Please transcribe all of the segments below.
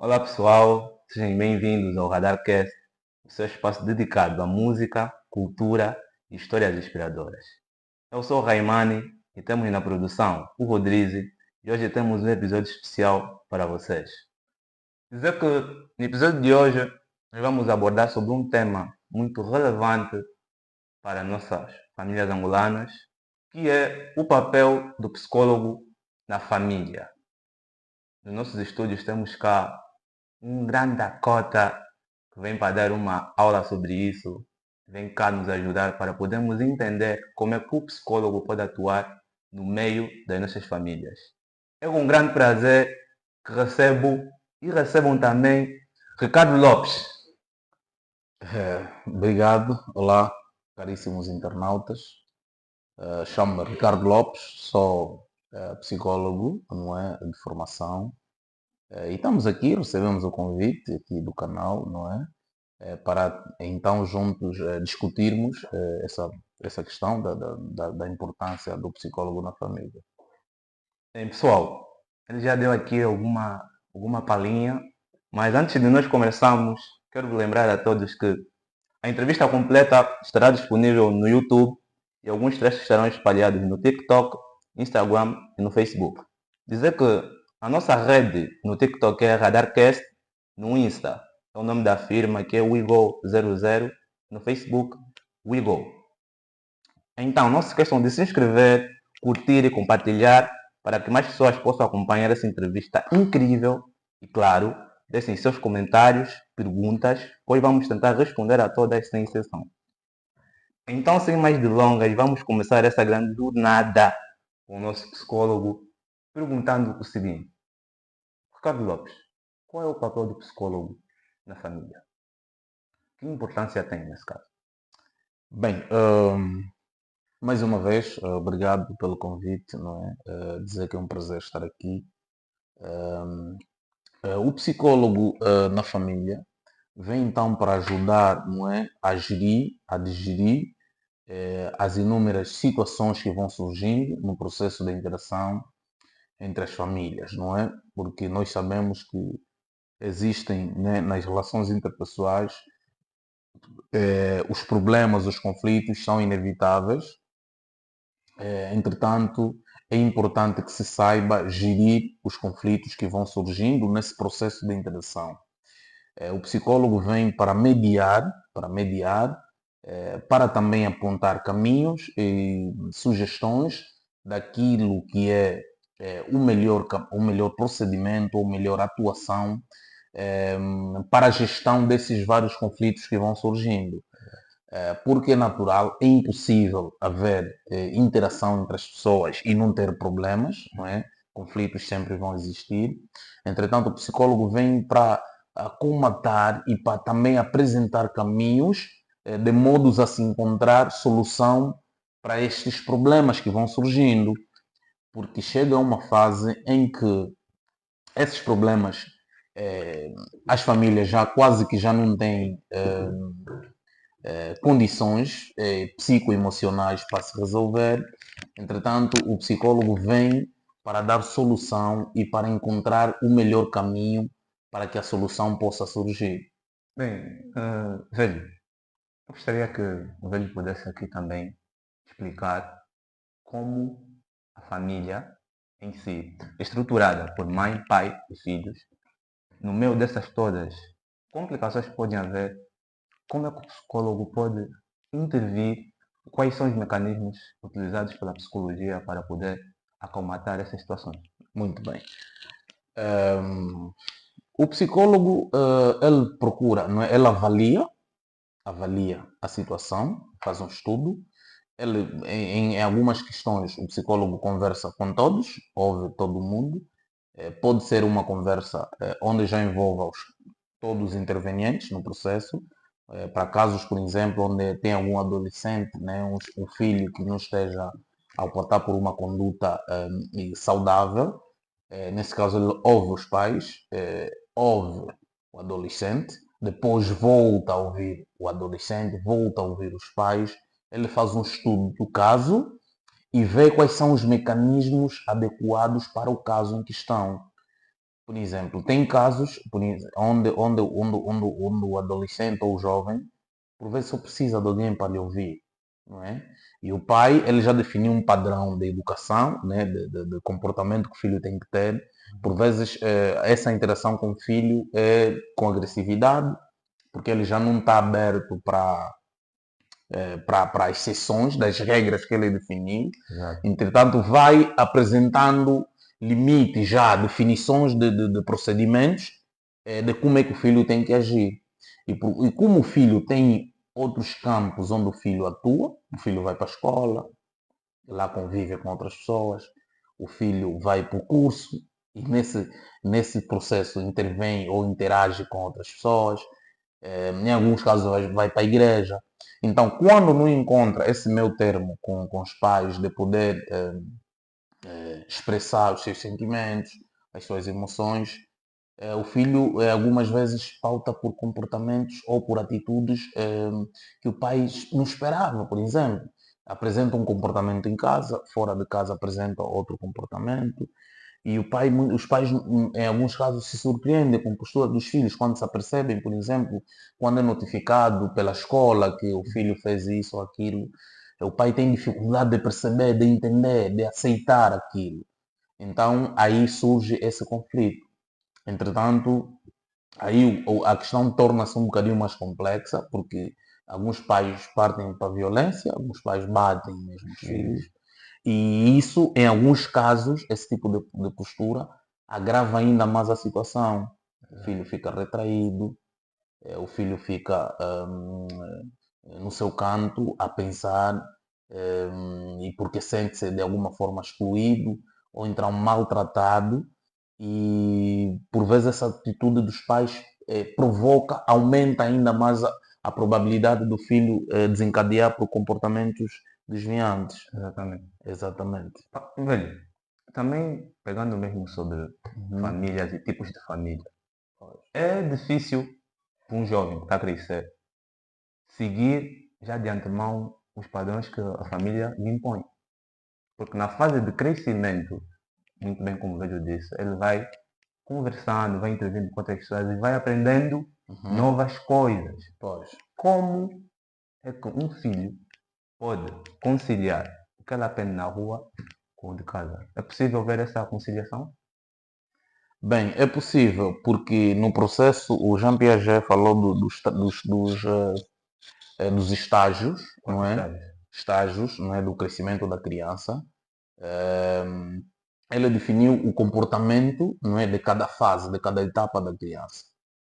Olá pessoal, sejam bem-vindos ao Radarcast, o seu espaço dedicado à música, cultura e histórias inspiradoras. Eu sou o Raimani e temos na produção o Rodrigo e hoje temos um episódio especial para vocês. Dizer que no episódio de hoje nós vamos abordar sobre um tema muito relevante para nossas famílias angolanas, que é o papel do psicólogo na família. Nos nossos estúdios temos cá um grande cota que vem para dar uma aula sobre isso, vem cá nos ajudar para podermos entender como é que o psicólogo pode atuar no meio das nossas famílias. É com grande prazer que recebo e recebam também Ricardo Lopes. Obrigado. Olá, caríssimos internautas. Chamo-me Ricardo Lopes, sou psicólogo, não é, de formação. E estamos aqui, recebemos o convite aqui do canal, não é? Para então juntos discutirmos essa questão da importância do psicólogo na família. Bem, pessoal, ele já deu aqui alguma palhinha, mas antes de nós começarmos, quero lembrar a todos que a entrevista completa estará disponível no YouTube e alguns trechos estarão espalhados no TikTok, Instagram e no Facebook. Dizer que a nossa rede no TikTok é Radarcast, no Insta é o nome da firma que é WeGo00, no Facebook WeGo. Então, não se esqueçam de se inscrever, curtir e compartilhar para que mais pessoas possam acompanhar essa entrevista incrível e, claro, deixem seus comentários, perguntas, pois vamos tentar responder a todas sem exceção. Então, sem mais delongas, vamos começar essa grande jornada com o nosso psicólogo perguntando o seguinte: Ricardo Lopes, qual é o papel do psicólogo na família? Que importância tem nesse caso? Bem, mais uma vez, obrigado pelo convite, não é? Dizer que é um prazer estar aqui. O psicólogo na família vem então para ajudar, não é, a gerir, a digerir as inúmeras situações que vão surgindo no processo da interação entre as famílias, não é? Porque nós sabemos que existem, né, nas relações interpessoais os problemas, os conflitos são inevitáveis. Entretanto, é importante que se saiba gerir os conflitos que vão surgindo nesse processo de interação. O psicólogo vem para também apontar caminhos e sugestões daquilo que é o melhor procedimento ou melhor atuação para a gestão desses vários conflitos que vão surgindo. Porque é natural, é impossível haver interação entre as pessoas e não ter problemas, não é? Conflitos sempre vão existir. Entretanto, o psicólogo vem para comatar e para também apresentar caminhos de modos a se encontrar solução para estes problemas que vão surgindo, porque chega a uma fase em que esses problemas as famílias já quase que já não têm condições psicoemocionais para se resolver. Entretanto, o psicólogo vem para dar solução e para encontrar o melhor caminho para que a solução possa surgir. Bem, velho, eu gostaria que o velho pudesse aqui também explicar como a família em si é estruturada por mãe, pai e filhos. No meio dessas todas complicações que podem haver, como é que o psicólogo pode intervir? Quais são os mecanismos utilizados pela psicologia para poder acalmatar essas situações? Muito bem. O psicólogo, ele procura, não é? Ele avalia a situação, faz um estudo. Ele, em algumas questões, o psicólogo conversa com todos, ouve todo mundo. Pode ser uma conversa onde já envolva todos os intervenientes no processo, para casos, por exemplo, onde tem algum adolescente, né, um filho que não esteja a optar por uma conduta saudável. Nesse caso, ele ouve os pais, ouve o adolescente, depois volta a ouvir o adolescente, volta a ouvir os pais. Ele faz um estudo do caso e vê quais são os mecanismos adequados para o caso em questão. Por exemplo, tem casos onde o adolescente ou o jovem, por vezes, só precisa de alguém para lhe ouvir, não é? E o pai, ele já definiu um padrão de educação, né, de comportamento que o filho tem que ter. Por vezes, essa interação com o filho é com agressividade, porque ele já não está aberto para as exceções das regras que ele definiu. Exato. Entretanto, vai apresentando limites já, definições de procedimentos, de como é que o filho tem que agir. E como o filho tem outros campos onde o filho atua, o filho vai para a escola, lá convive com outras pessoas, o filho vai para o curso e nesse processo intervém ou interage com outras pessoas, em alguns casos vai para a igreja. Então, quando não encontra esse meio termo com os pais de poder expressar os seus sentimentos, as suas emoções, o filho algumas vezes pauta por comportamentos ou por atitudes que o pai não esperava, por exemplo. Apresenta um comportamento em casa, fora de casa apresenta outro comportamento. E os pais, em alguns casos, se surpreendem com a postura dos filhos quando se apercebem, por exemplo, quando é notificado pela escola que o filho fez isso ou aquilo. O pai tem dificuldade de perceber, de entender, de aceitar aquilo. Então, aí surge esse conflito. Entretanto, aí a questão torna-se um bocadinho mais complexa, porque alguns pais partem para a violência, alguns pais batem mesmo os filhos, e isso, em alguns casos, esse tipo de postura agrava ainda mais a situação. O filho fica retraído, o filho fica no seu canto a pensar, e porque sente-se de alguma forma excluído ou então maltratado, e por vezes essa atitude dos pais provoca, aumenta ainda mais a probabilidade do filho desencadear por comportamentos desviantes. Exatamente. Exatamente. Velho, também pegando mesmo sobre Uhum. famílias e tipos de família, é difícil para um jovem que está a crescer seguir já de antemão os padrões que a família lhe impõe. Porque na fase de crescimento, muito bem como o velho disse, ele vai conversando, vai intervindo com outras pessoas e vai aprendendo novas coisas. Pois. Como é que um filho pode conciliar o que ele aprende na rua com o de casa? É possível ver essa conciliação? Bem, é possível, porque no processo o Jean Piaget falou dos estágios, não Quantos é? estágios? Estágios, não é? Do crescimento da criança. Ele definiu o comportamento, não é? De cada fase, de cada etapa da criança,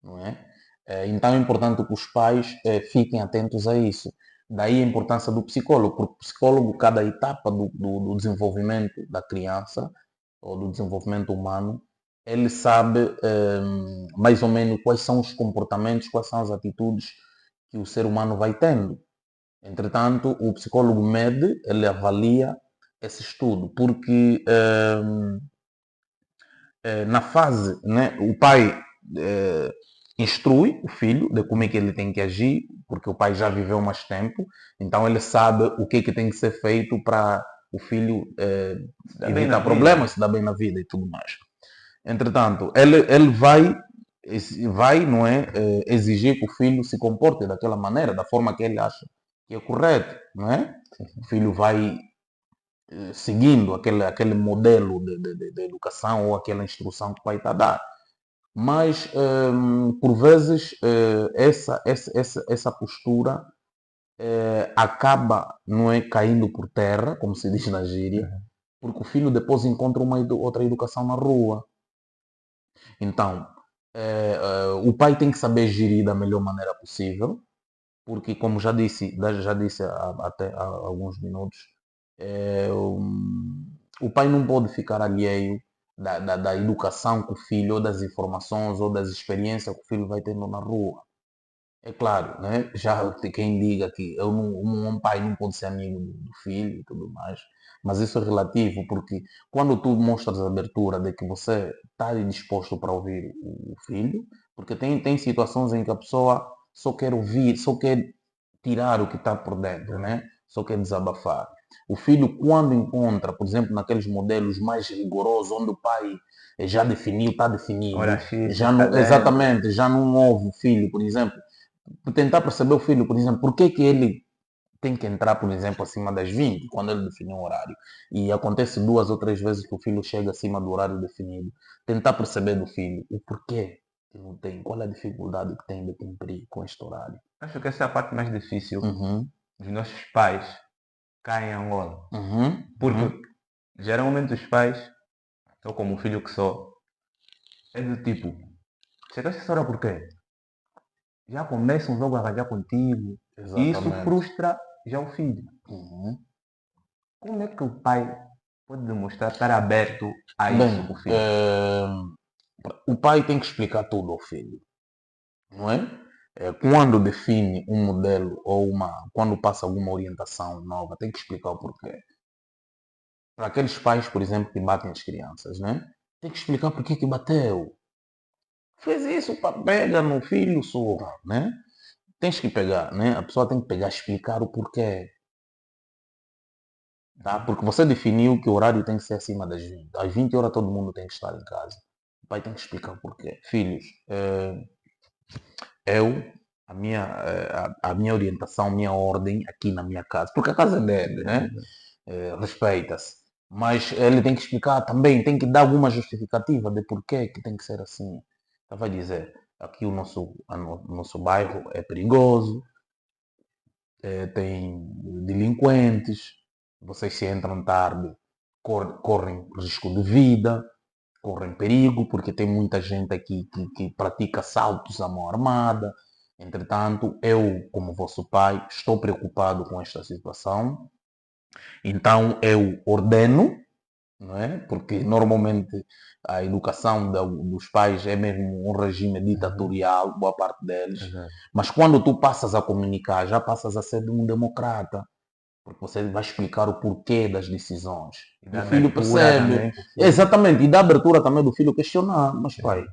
não é? Então é importante que os pais fiquem atentos a isso. Daí a importância do psicólogo, porque o psicólogo, cada etapa do desenvolvimento da criança ou do desenvolvimento humano, ele sabe mais ou menos quais são os comportamentos, quais são as atitudes que o ser humano vai tendo. Entretanto, o psicólogo mede, ele avalia esse estudo, porque na fase, né, o pai instrui o filho de como é que ele tem que agir, porque o pai já viveu mais tempo, então ele sabe o que tem que ser feito para o filho evitar problemas, se dar bem na vida e tudo mais. Entretanto, ele vai não é, exigir que o filho se comporte daquela maneira, da forma que ele acha que é correto, não é? O filho vai seguindo aquele modelo de educação ou aquela instrução que o pai está a dar. Mas, por vezes, essa postura acaba não é, caindo por terra, como se diz na gíria, porque o filho depois encontra outra educação na rua. Então, o pai tem que saber gerir da melhor maneira possível, porque, como já disse até há alguns minutos, o pai não pode ficar alheio da educação que o filho, ou das informações, ou das experiências que o filho vai tendo na rua. É claro, né? Já tem quem diga que um pai não pode ser amigo do filho e tudo mais, mas isso é relativo, porque quando tu mostras a abertura de que você está disposto para ouvir o filho, porque tem situações em que a pessoa só quer ouvir, só quer tirar o que está por dentro, né? Só quer desabafar. O filho, quando encontra, por exemplo, naqueles modelos mais rigorosos, onde o pai já definiu, está definido, Hora X, já está não, dentro. exatamente, já não houve o filho, por exemplo, tentar perceber o filho, por exemplo, por que que ele tem que entrar, por exemplo, acima das 20, quando ele definiu o horário. E acontece 2 ou 3 vezes que o filho chega acima do horário definido. Tentar perceber do filho o porquê que não tem, qual é a dificuldade que tem de cumprir com este horário. Acho que essa é a parte mais difícil Uhum, dos nossos pais cá em Angola. uhum, Porque uhum. geralmente os pais, eu como filho que sou, é do tipo, chegaste essa hora por quê? Já começam logo a arranjar contigo. E isso Exatamente. frustra já o filho. Uhum. Como é que o pai pode demonstrar estar aberto a isso com Bem, o filho? o pai tem que explicar tudo ao filho, não é? Quando define um modelo ou quando passa alguma orientação nova, tem que explicar o porquê. Para aqueles pais, por exemplo, que batem as crianças, né? Tem que explicar por que que bateu. Fez isso, pá, pega no filho, surra, né? Tens que pegar, né? A pessoa tem que pegar, explicar o porquê, tá? Porque você definiu que o horário tem que ser acima das 20. Às 20 horas todo mundo tem que estar em casa. O pai tem que explicar o porquê. Filhos, eu, a minha orientação, a minha ordem aqui na minha casa, porque a casa é dele, né? Respeita-se. Mas ele tem que explicar também, tem que dar alguma justificativa de porquê que tem que ser assim. Então vai dizer, aqui o nosso bairro é perigoso, tem delinquentes, vocês se entram tarde, correm risco de vida, correm perigo, porque tem muita gente aqui que pratica assaltos à mão armada. Entretanto, eu, como vosso pai, estou preocupado com esta situação. Então, eu ordeno, não é? Porque normalmente a educação dos pais é mesmo um regime ditatorial, boa parte deles. Exato. Mas quando tu passas a comunicar, já passas a ser um democrata. Porque você vai explicar o porquê das decisões. E E da o filho abertura percebe. também para o filho. Exatamente. E dá abertura também do filho questionar. Mas pai,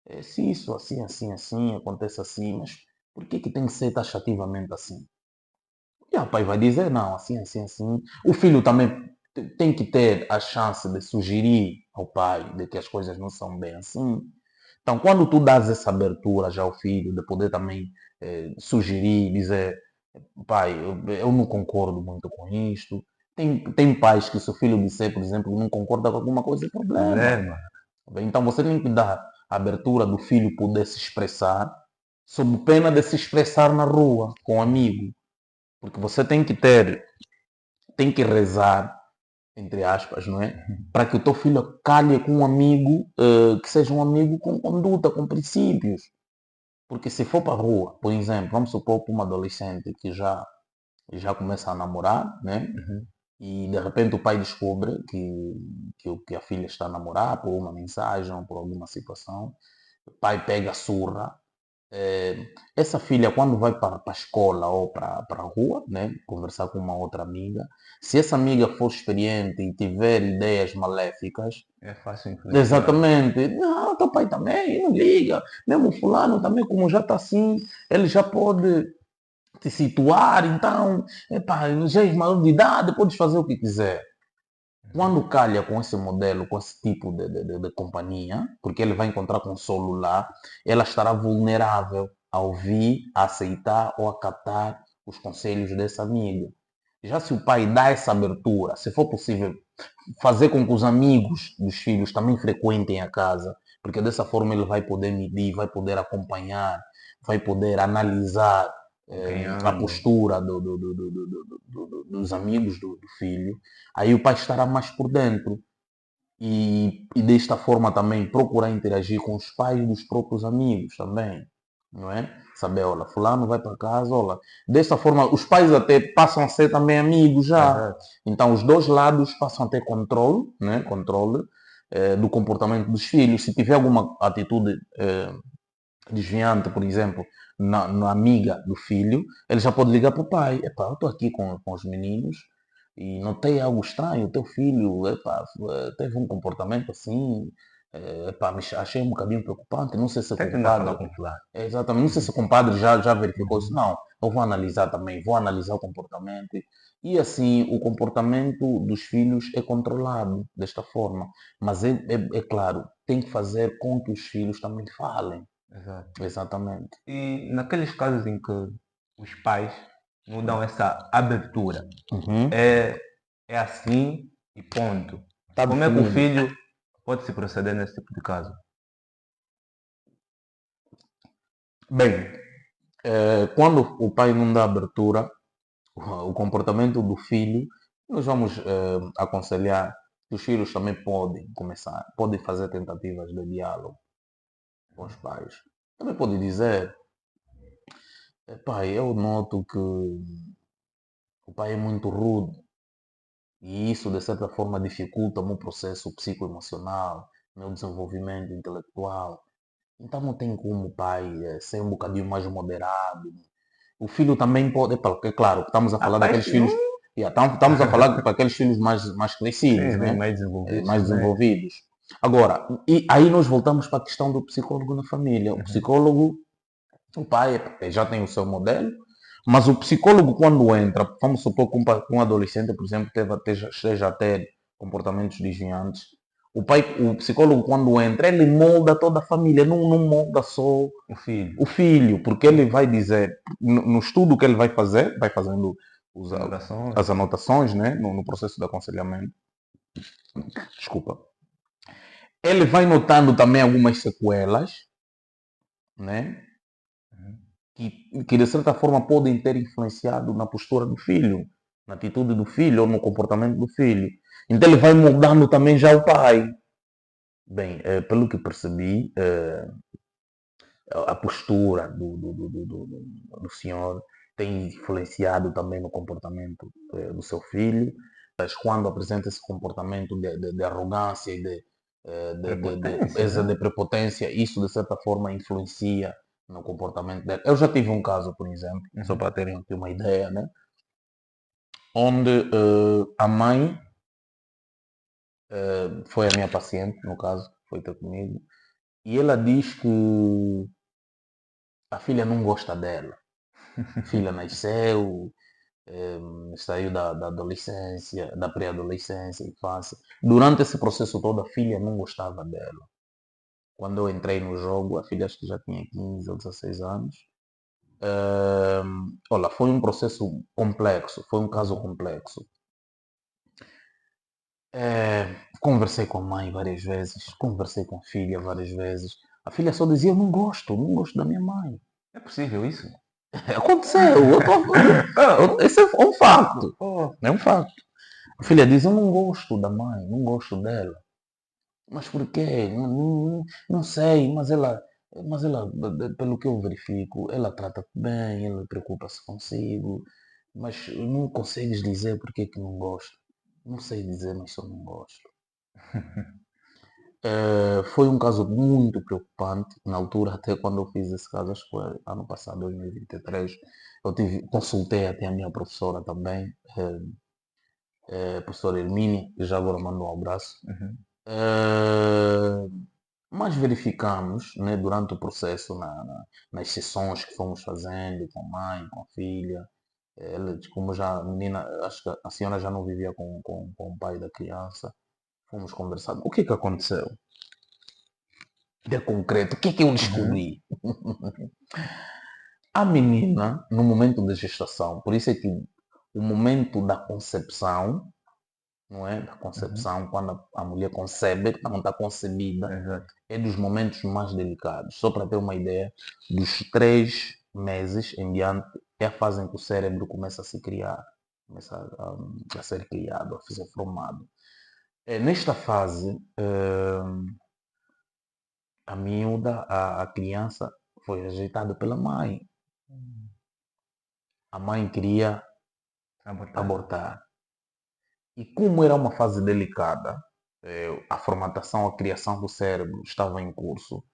Exato. se isso assim, assim, assim, acontece assim, mas por que que tem que ser taxativamente assim? E o pai vai dizer, não, assim, assim, assim. O filho também tem que ter a chance de sugerir ao pai de que as coisas não são bem assim. Então, quando tu dás essa abertura já ao filho, de poder também sugerir, dizer, pai, eu não concordo muito com isto. Tem pais que se o filho disser, por exemplo, que não concorda com alguma coisa, é problema. Problema. Então você tem que dar a abertura do filho poder se expressar, sob pena de se expressar na rua, com um amigo. Porque você tem que rezar, entre aspas, não é? Para que o teu filho calhe com um amigo, que seja um amigo com conduta, com princípios. Porque se for para a rua, por exemplo, vamos supor que uma adolescente que já começa a namorar, né? Uhum. E de repente o pai descobre que a filha está a namorar por uma mensagem ou por alguma situação. O pai pega a surra. Essa filha, quando vai para a escola ou para a rua, né, conversar com uma outra amiga, se essa amiga for experiente e tiver ideias maléficas, É fácil influenciar. exatamente, não, teu pai também, não liga, mesmo fulano também, como já está assim, ele já pode te situar, então, epá, já és maior de idade, podes fazer o que quiser. Quando calha com esse modelo, com esse tipo de companhia, porque ele vai encontrar com o solo lá, ela estará vulnerável a ouvir, a aceitar ou a acatar os conselhos dessa amiga. Já se o pai dá essa abertura, se for possível, fazer com que os amigos dos filhos também frequentem a casa, porque dessa forma ele vai poder medir, vai poder acompanhar, vai poder analisar Com quem a ando. postura dos amigos do filho. Aí o pai estará mais por dentro. E desta forma também procurar interagir com os pais dos próprios amigos também, não é? Saber, olha, fulano vai para casa, olha. Desta forma, os pais até passam a ser também amigos já. Exato. Então, os dois lados passam a ter controle, né? Controle do comportamento dos filhos. Se tiver alguma atitude desviante, por exemplo, na amiga do filho, ele já pode ligar para o pai. Epá, eu estou aqui com os meninos e notei algo estranho. O teu filho, epá, teve um comportamento assim. Epá, mas achei um bocadinho preocupante. Não sei se com Até o ainda compadre. falar com fulano. Exatamente, não sei se o compadre já verificou isso. Não, eu vou analisar também, vou analisar o comportamento. E assim, o comportamento dos filhos é controlado desta forma. Mas é claro, tem que fazer com que os filhos também falem. Exato. Exatamente. E naqueles casos em que os pais não dão essa abertura, Uhum. é, é assim e ponto. Está Como é que o definido. filho pode se proceder nesse tipo de caso? Bem, quando o pai não dá abertura, o comportamento do filho, nós vamos aconselhar que os filhos também podem fazer tentativas de diálogo com os pais. Também pode dizer, pai, eu noto que o pai é muito rude e isso de certa forma dificulta o meu processo psicoemocional, meu desenvolvimento intelectual. Então não tem como o pai ser um bocadinho mais moderado. O filho também pode, é claro, estamos a Há falar pais daqueles que não. filhos, estamos a falar para aqueles filhos mais crescidos, Sim, sim, né? mais desenvolvidos Mais também. desenvolvidos. Agora, e aí nós voltamos para a questão do psicólogo na família. O Uhum. psicólogo, o pai já tem o seu modelo, mas o psicólogo quando entra, vamos supor que um adolescente, por exemplo, esteja a ter comportamentos desviantes, o psicólogo quando entra, ele molda toda a família, não molda só O filho, o filho, porque ele vai dizer, no estudo que ele vai fazer, vai fazendo os- anotações. as anotações, né, no processo de aconselhamento, desculpa, ele vai notando também algumas sequelas, né, Uhum. que de certa forma podem ter influenciado na postura do filho, na atitude do filho ou no comportamento do filho. Então ele vai moldando também já o pai. Bem, pelo que percebi, a postura do senhor tem influenciado também no comportamento do seu filho, mas quando apresenta esse comportamento de arrogância e Prepotência, de né? prepotência, isso de certa forma influencia no comportamento dele. Eu já tive um caso, por exemplo, só Uhum. para terem aqui uma ideia, né? Onde a mãe foi a minha paciente, no caso, foi ter comigo, e ela diz que a filha não gosta dela. A filha nasceu, saiu da adolescência, da pré-adolescência, infância. Durante esse processo todo, a filha não gostava dela. Quando eu entrei no jogo, a filha acho que já tinha 15 ou 16 anos. Olha, foi um processo complexo, foi um caso Uhum. complexo. Conversei com a mãe várias vezes, conversei com a filha várias vezes. A filha só dizia: eu não gosto da minha mãe. É possível isso? Aconteceu, Ah, esse é um facto. oh, É um facto. A filha diz: eu não gosto da mãe, não gosto dela. Mas por quê? Não sei, mas ela, pelo que eu verifico, ela trata-te bem, ela preocupa-se consigo, mas não consegues dizer por que não gosto. Não sei dizer, mas só não gosto. Foi um caso muito preocupante, na altura, até quando eu fiz esse caso, acho que foi ano passado, 2023, consultei até a minha professora também, a professora Hermínia, que já agora mandou um abraço. uhum. Eh, mas verificamos, né, durante o processo, nas sessões que fomos fazendo com a mãe, com a filha, como já a menina, acho que a senhora já não vivia com o pai da criança, fomos conversar. O que aconteceu? De concreto, o que eu Uhum. descobri? A menina, no momento da gestação, por isso é que o momento da concepção, não é? Da Uhum. concepção, quando a mulher concebe, quando está concebida, Exato. é dos momentos mais delicados. Só para ter uma ideia, dos 3 meses em diante é a fase em que o cérebro começa a se criar, começa a ser criado, a ser formado. Nesta fase, a miúda, a criança, foi rejeitada pela mãe. A mãe queria Abortar. abortar. E como era uma fase delicada, a formatação, a criação do cérebro estava em curso,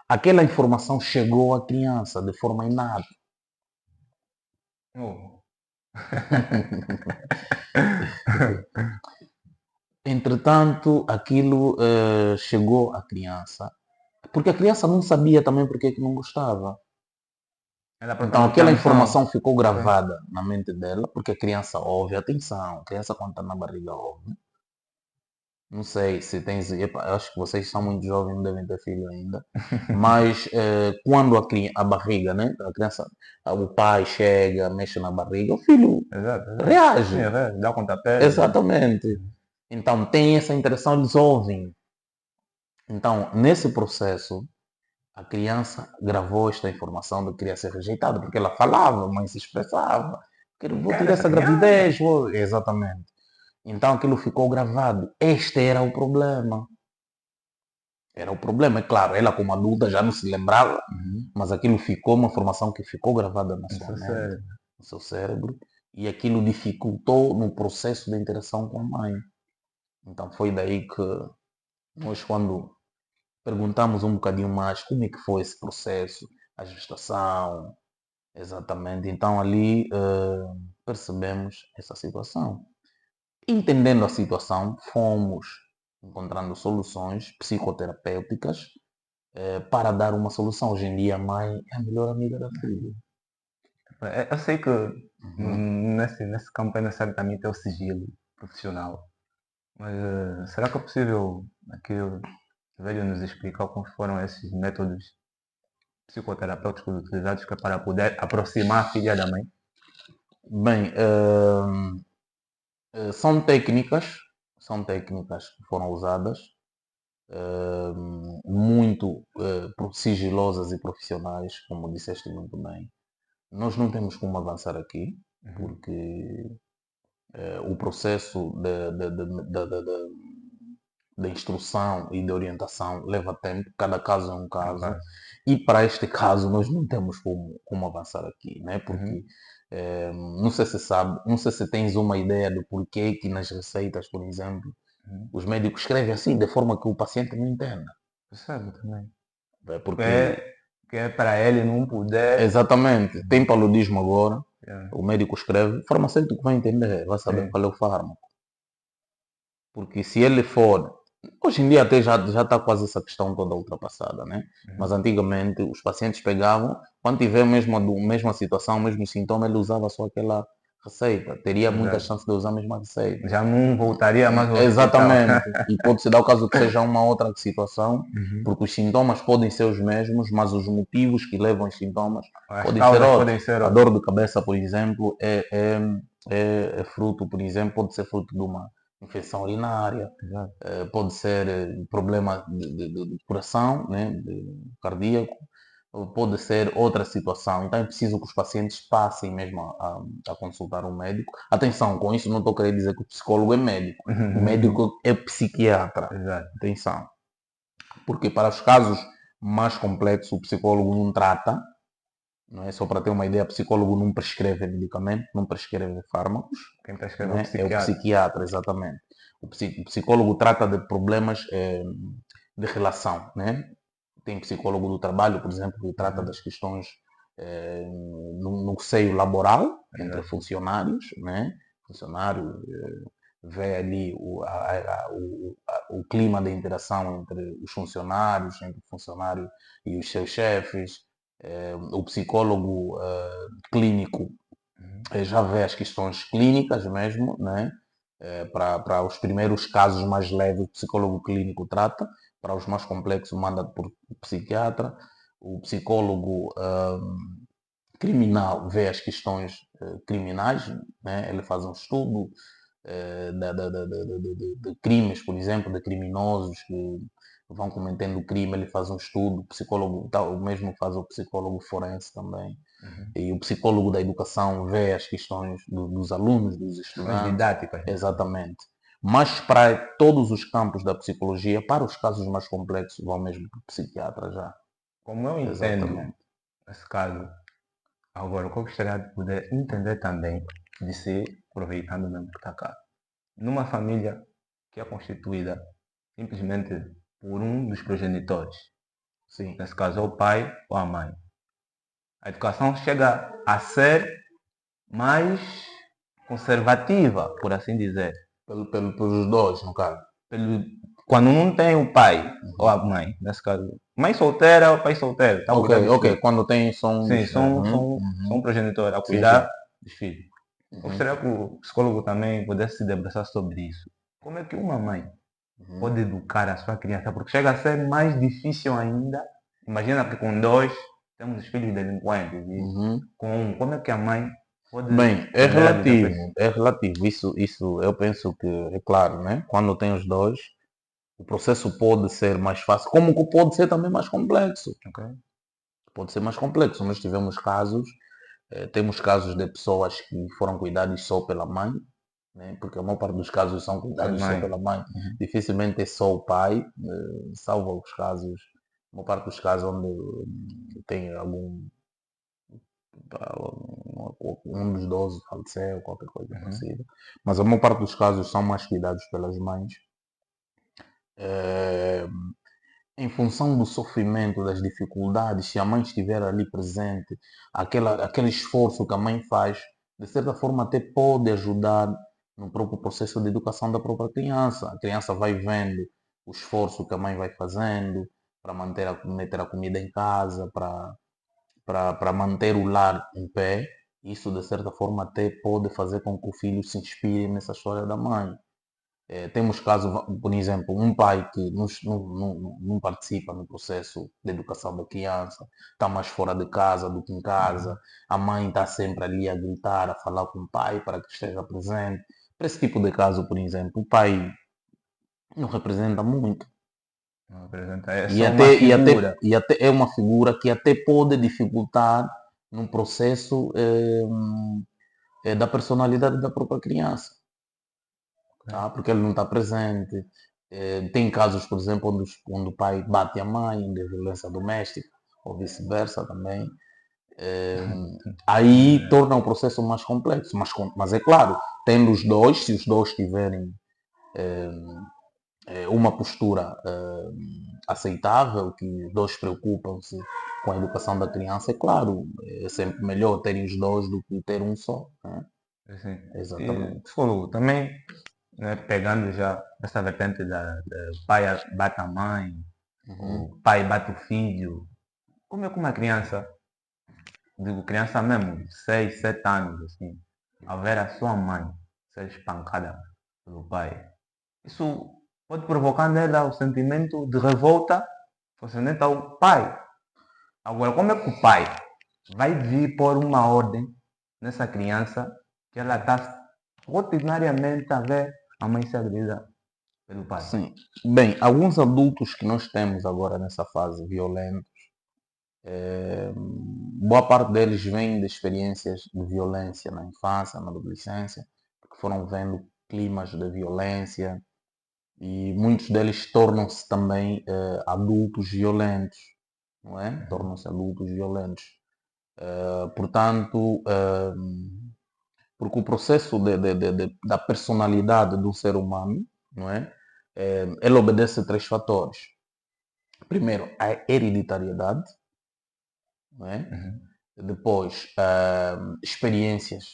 aquela informação chegou à criança de forma inata. Oh. Entretanto, aquilo chegou à criança, porque a criança não sabia também porque é que não gostava. Ela própria Então não tinha aquela noção. informação ficou Ok. gravada na mente dela, porque a criança ouve, atenção, a criança quando está na barriga ouve. Não sei se tens, epa, acho que vocês são muito jovens, não devem ter filho ainda, mas quando a barriga, né, a criança, o pai chega, mexe na barriga, o filho Exato, exato. Sim, reage. é, dá o pontapé. Exatamente. Então tem essa interação, eles ouvem. Então, nesse processo, a criança gravou esta informação de que queria ser rejeitada, porque ela falava, a mãe se expressava, que vou Quero tirar essa essa criança. gravidez, vou... Exatamente. Então aquilo ficou gravado. Este era o problema. Era o problema, é claro, ela como adulta já não se lembrava, Uhum. mas aquilo ficou uma informação que ficou gravada na sua Isso é mente, sério. no seu cérebro, e aquilo dificultou no processo de interação com a mãe. Então foi daí que nós, quando perguntamos um bocadinho mais como é que foi esse processo, a gestação, exatamente. Então ali percebemos essa situação. Entendendo a situação, fomos encontrando soluções psicoterapêuticas para dar uma solução. Hoje em dia a mãe é a melhor amiga da filha. Eu sei que Uhum. nesse campo é necessário também ter o sigilo profissional. Mas será que é possível aqui o velho nos explicar como foram esses métodos psicoterapêuticos utilizados que é para poder aproximar a filha da mãe? Bem, são técnicas que foram usadas, muito sigilosas e profissionais, como disseste muito bem. Nós não temos como avançar aqui, Uhum. porque o processo de instrução e de orientação leva tempo, cada caso é um É um caso, caso. e para este caso nós não temos como avançar aqui, né? Uhum. Porque não sei se sabe, não sei se tens uma ideia do porquê que nas receitas, por exemplo, Uhum. os médicos escrevem assim, de forma que o paciente não entenda. Percebe também. Porque, Que é para ele não poder. exatamente, tem Uhum. paludismo agora, Yeah. o médico escreve, o farmacêutico vai entender, vai saber Sim. qual é o fármaco. Porque se ele for. Hoje em dia até já está quase essa questão toda ultrapassada, né? Mas Uhum. antigamente os pacientes pegavam, quando tiver mesma situação, mesmo sintoma, ele usava só aquela receita. Teria muita Exato. chance de usar a mesma receita. Já não voltaria mais ao hospital. Exatamente. E pode-se dar o caso que seja uma outra situação, Uhum. porque os sintomas podem ser os mesmos, mas os motivos que levam aos sintomas As podem ser causas outros. podem ser A outras. dor de cabeça, por exemplo, é fruto, por exemplo, pode ser fruto de uma infecção urinária, Exato. pode ser problema de coração, né, de cardíaco, pode ser outra situação. Então é preciso que os pacientes passem mesmo a consultar um médico. Atenção, com isso não estou querendo dizer que o psicólogo é médico. O médico é psiquiatra. Exato. Atenção. Porque para os casos mais complexos o psicólogo não trata, não é? Só para ter uma ideia, o psicólogo não prescreve medicamento, não prescreve fármacos, Quem prescreve é não o é? É o psiquiatra. psiquiatra, exatamente. O psicólogo trata de problemas de relação, né? Tem psicólogo do trabalho, por exemplo, que trata Uhum. das questões no seio laboral, entre Exato. funcionários, né? Funcionário vê ali o clima de interação entre os funcionários, entre o funcionário e os seus chefes. O psicólogo clínico Uhum. já vê as questões clínicas mesmo, né? Para os primeiros casos mais leves, o psicólogo clínico trata, para os mais complexos, manda por psiquiatra. O psicólogo criminal vê as questões criminais, né? Ele faz um estudo de crimes, por exemplo, de criminosos que vão cometendo crime, ele faz um estudo, o psicólogo, o mesmo faz o psicólogo forense também. Uhum. E o psicólogo da educação vê as questões dos alunos, dos Questões estudantes, didáticas, né? exatamente. Mas para todos os campos da psicologia, para os casos mais complexos, vão mesmo para o psiquiatra já. Como eu entendo Exatamente. esse caso, agora o que eu gostaria de poder entender também, de ser, aproveitando mesmo que está cá, numa família que é constituída simplesmente por um dos progenitores, Sim. nesse caso é o pai ou a mãe, a educação chega a ser mais conservativa, por assim dizer. pelos dois, no caso. Pelo- Quando não tem o pai ou Uhum. a mãe, nesse caso. Mãe solteira ou pai solteiro, está a Ok, cuidar dos ok. filhos. Quando tem som Sim, dos. Uhum, são uhum. um progenitor a Sim, cuidar sim. dos filhos. Uhum, Gostaria que o psicólogo também pudesse se debruçar sobre isso. Como é que uma mãe uhum, pode educar a sua criança? Porque chega a ser mais difícil ainda. Imagina que com dois temos os filhos delinquentes e uhum. com um, como é que a mãe pode Bem, aprender a lidar com é isso? relativo. Isso eu penso que é claro, né? Quando tem os dois, o processo pode ser mais fácil, como que pode ser também mais complexo. Ok? Pode ser mais complexo. Nós tivemos casos, temos casos de pessoas que foram cuidadas só pela mãe, né? Porque a maior parte dos casos são Ser cuidados só mãe. pela mãe. Uhum. Dificilmente é só o pai, salvo os casos, a maior parte dos casos onde tem algum um dos 12 faleceu, qualquer coisa Uhum. parecida. Mas a maior parte dos casos são mais cuidados pelas mães. Eh, Em função do sofrimento, das dificuldades, se a mãe estiver ali presente, aquele esforço que a mãe faz, de certa forma até pode ajudar no próprio processo de educação da própria criança. A criança vai vendo o esforço que a mãe vai fazendo para meter a comida em casa, para manter o lar em pé. Isso, de certa forma, até pode fazer com que o filho se inspire nessa história da mãe. Temos casos, por exemplo, um pai que não participa no processo de educação da criança, está mais fora de casa do que em casa, a mãe está sempre ali a gritar, a falar com o pai para que esteja presente. Para esse tipo de caso, por exemplo, o pai não representa muito. Não apresenta. É só uma E figura. e até é uma figura que até pode dificultar no processo da personalidade da própria criança, tá? Porque ele não está presente. Tem casos, por exemplo, onde o pai bate a mãe, de violência doméstica, ou vice-versa também. Eh, Aí torna o processo mais complexo. Mas é claro, tendo os dois, se os dois tiverem uma postura aceitável, que os dois preocupam-se com a educação da criança, é claro, é sempre melhor terem os dois do que ter um só, né? Assim. E Exatamente. psicólogo também, né, pegando já essa vertente da pai bate a mãe, Uhum. o pai bate o filho. Como é que uma criança, digo criança mesmo, 6 7 anos, assim, a ver a sua mãe ser espancada pelo pai, isso pode provocar nela o sentimento de revolta concernente ao pai. Agora, como é que o pai vai vir pôr uma ordem nessa criança que ela está rotinariamente a ver a mãe ser agredida pelo pai? Sim. Bem, alguns adultos que nós temos agora nessa fase violenta, boa parte deles vem de experiências de violência na infância, na adolescência, porque foram vendo climas de violência e muitos deles tornam-se também adultos violentos, não é? Uhum. Tornam-se adultos violentos. Portanto, porque o processo da personalidade do ser humano, não é? Ele obedece a três fatores. Primeiro, a hereditariedade, não é? Uhum. Depois, experiências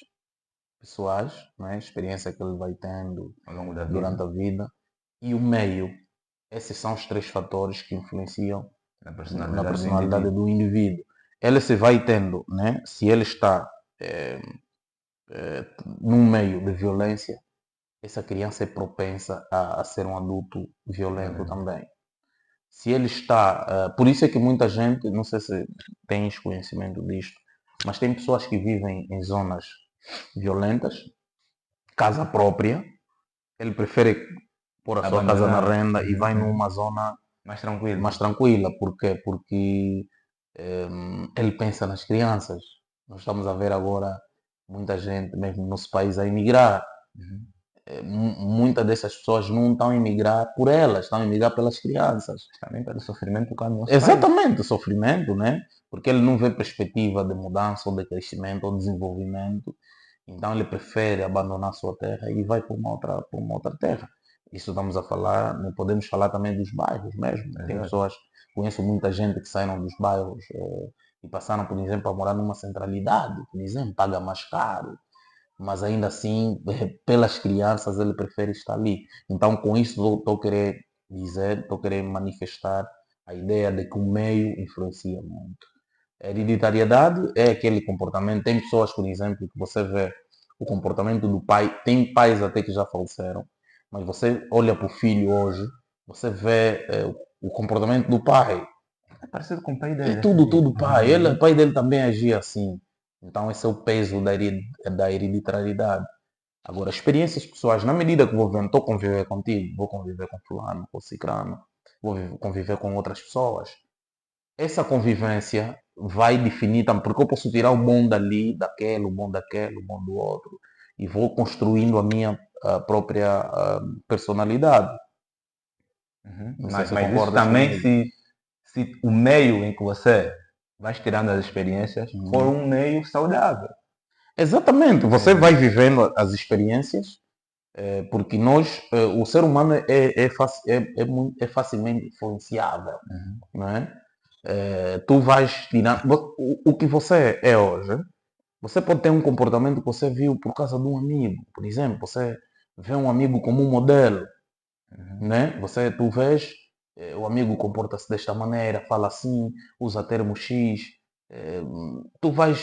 pessoais, não é? Experiência que ele vai tendo Ao longo da vida, durante a vida. E o meio. Esses são os três fatores que influenciam na na personalidade do personalidade indivíduo. do indivíduo. Ele se vai tendo, né? Se ele está eh, num meio de violência, essa criança é propensa a ser um adulto violento Violento. também. Se ele está. Por isso é que muita gente, não sei se tens conhecimento disto, mas tem pessoas que vivem em zonas violentas, casa própria, ele prefere pôr a sua casa na Abandonar. renda e Uhum, vai uhum. numa zona Mais tranquilo. mais tranquila. Por quê? Porque ele pensa nas crianças. Nós estamos a ver agora muita gente, mesmo no nosso país, a emigrar. Uhum. Muitas dessas pessoas não estão a emigrar por elas, estão a emigrar pelas crianças. Mas também pelo sofrimento cá no nosso país. Exatamente, o sofrimento, né? Porque ele não vê perspectiva de mudança ou de crescimento ou desenvolvimento. Então ele prefere abandonar a sua terra e vai para uma outra terra. Isso estamos a falar, não podemos falar também dos bairros mesmo. Tem Exato. pessoas, conheço muita gente que saíram dos bairros e passaram, por exemplo, a morar numa centralidade, por exemplo, paga mais caro, mas ainda assim, pelas crianças, ele prefere estar ali. Então, com isso, estou a querer dizer, estou a querer manifestar a ideia de que o meio influencia muito. A hereditariedade é aquele comportamento. Tem pessoas, por exemplo, que você vê o comportamento do pai, tem pais até que já faleceram, mas você olha para o filho hoje, você vê o comportamento do pai. É parecido com o pai É dele, tudo, acredito. tudo pai. Ele, o pai dele também agia assim. Então, esse é o peso da hereditariedade. Agora, experiências pessoais, na medida que vou vendo, estou a conviver contigo, vou conviver com fulano, com cicrano, conviver com outras pessoas. Essa convivência vai definir também, porque eu posso tirar o bom dali, daquele, o bom daquele, o bom do outro, e vou construindo a minha própria personalidade. Uhum. Não sei Mas, se mas isso concordas também comigo. se o meio em que você vai tirando as experiências for Uhum. um meio saudável. Exatamente, você É, vai vivendo as experiências, porque nós, o ser humano é facilmente influenciável, uhum. não é? Tu vais tirar. O que você é hoje, você pode ter um comportamento que você viu por causa de um amigo. Por exemplo, você vê um amigo como um modelo, Uhum. né? Tu vês, o amigo comporta-se desta maneira, fala assim, usa termo X. Tu vai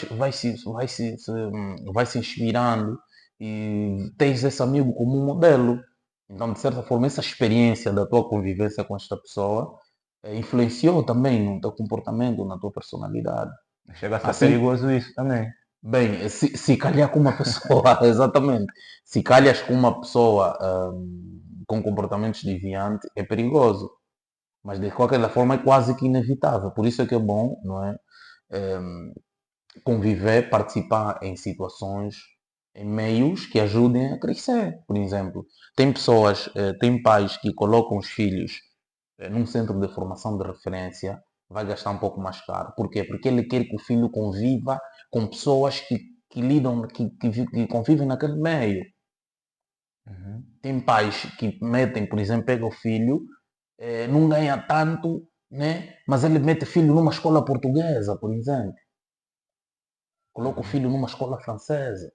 se inspirando e tens esse amigo como um modelo. Então, de certa forma, essa experiência da tua convivência com esta pessoa influenciou também no teu comportamento, na tua personalidade. Chega a ser Assim, perigoso isso também. bem, se calhar com uma pessoa, exatamente, se calhas com uma pessoa com comportamentos deviantes, é perigoso. Mas de qualquer forma é quase que inevitável. Por isso é que é bom, não é? Hum, Conviver, participar em situações, em meios que ajudem a crescer. Por exemplo, tem pessoas, tem pais que colocam os filhos num centro de formação de referência, vai gastar um pouco mais caro. Por quê? Porque ele quer que o filho conviva com pessoas que lidam, que convivem naquele meio. Uhum. Tem pais que metem, por exemplo, pega o filho, não ganha tanto, né? Mas ele mete o filho numa escola portuguesa, por exemplo. Coloca o Uhum. filho numa escola francesa.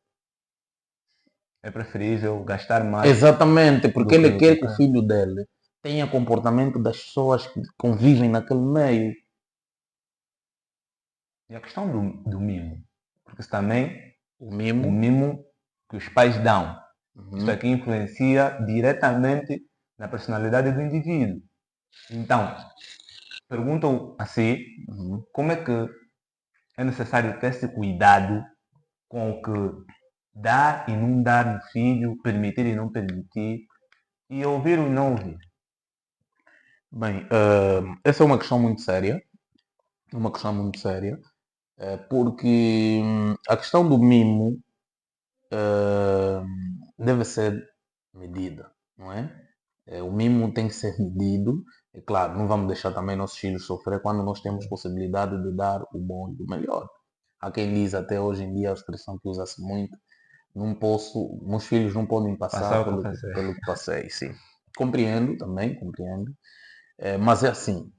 É preferível gastar mais Exatamente, porque do ele que quer que o filho dele tenha comportamento das pessoas que convivem naquele meio. E a questão do mimo. Porque isso também, O o mimo. mimo que os pais dão. Isso Uhum. aqui influencia diretamente na personalidade do indivíduo. Então, perguntam a si Uhum. como é que é necessário ter esse cuidado com o que dar e não dar no filho, permitir e não permitir, e ouvir ou não ouvir. Bem, essa é uma questão muito séria. Uma questão muito séria. Porque a questão do mimo deve ser medida, não é? O mimo tem que ser medido. É claro, não vamos deixar também nossos filhos sofrer quando nós temos possibilidade de dar o bom e o melhor. Há quem diz até hoje em dia, a expressão que usa-se muito, não posso, meus filhos não podem passar Passar o que eu pelo, passei. pelo que passei, sim. Compreendo também, compreendo. Mas é assim,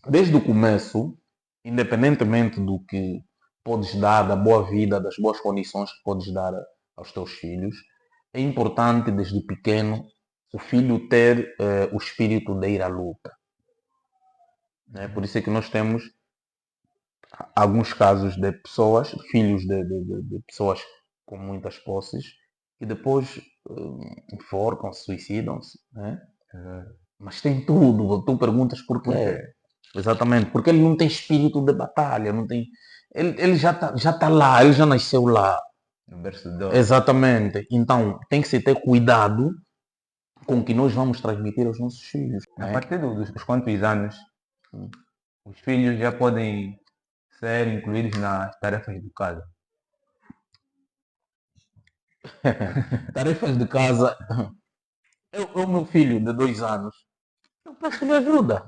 desde o começo, independentemente do que podes dar, da boa vida, das boas condições que podes dar aos teus filhos, é importante desde pequeno o filho ter o espírito de ir à luta. Né? Por Uhum. isso é que nós temos alguns casos de pessoas, filhos de pessoas com muitas posses, que depois enforcam-se, suicidam-se. Né? Mas tem tudo. Tu perguntas Por quê? porquê. Exatamente, porque ele não tem espírito de batalha, não tem. Ele já tá lá, ele já nasceu lá. No berço de ouro. Exatamente. Então tem que se ter cuidado com o que nós vamos transmitir aos nossos filhos. A Né? partir dos quantos anos os filhos já podem ser incluídos nas tarefas de casa? Tarefas de casa. O meu filho de 2 anos, eu peço-lhe ajuda.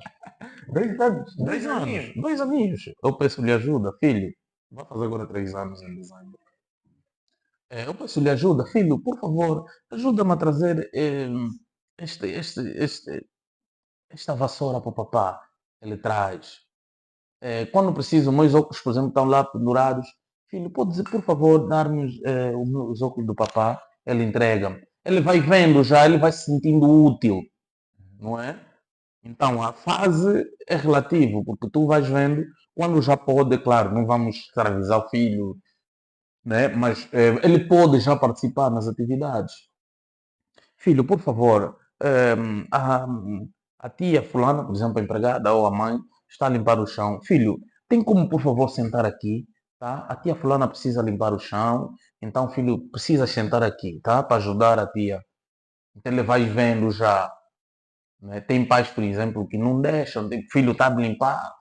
2 anos, Dois dois anos, aninhos. 2 aninhos. Eu peço-lhe ajuda, filho. Vai fazer agora 3 anos em dezembro. Eu peço-lhe ajuda, filho, por favor, ajuda-me a trazer este, este, este, esta vassoura para o papá. Ele traz. Quando preciso, meus óculos, por exemplo, estão lá pendurados. Filho, pode, por favor, dar-nos os óculos do papá? Ele entrega-me. Ele vai vendo já, ele vai se sentindo útil, não é? Então, a fase é relativo, porque tu vais vendo, quando já pode, claro, não vamos escravizar o filho, né? Mas ele pode já participar nas atividades. Filho, por favor, a tia fulana, por exemplo, a empregada ou a mãe, está a limpar o chão. Filho, tem como, por favor, sentar aqui, tá? A tia fulana precisa limpar o chão, então, filho, precisa sentar aqui, tá? Para ajudar a tia. Então, ele vai vendo já, né? Tem pais, por exemplo, que não deixam, tem filho está a limpar,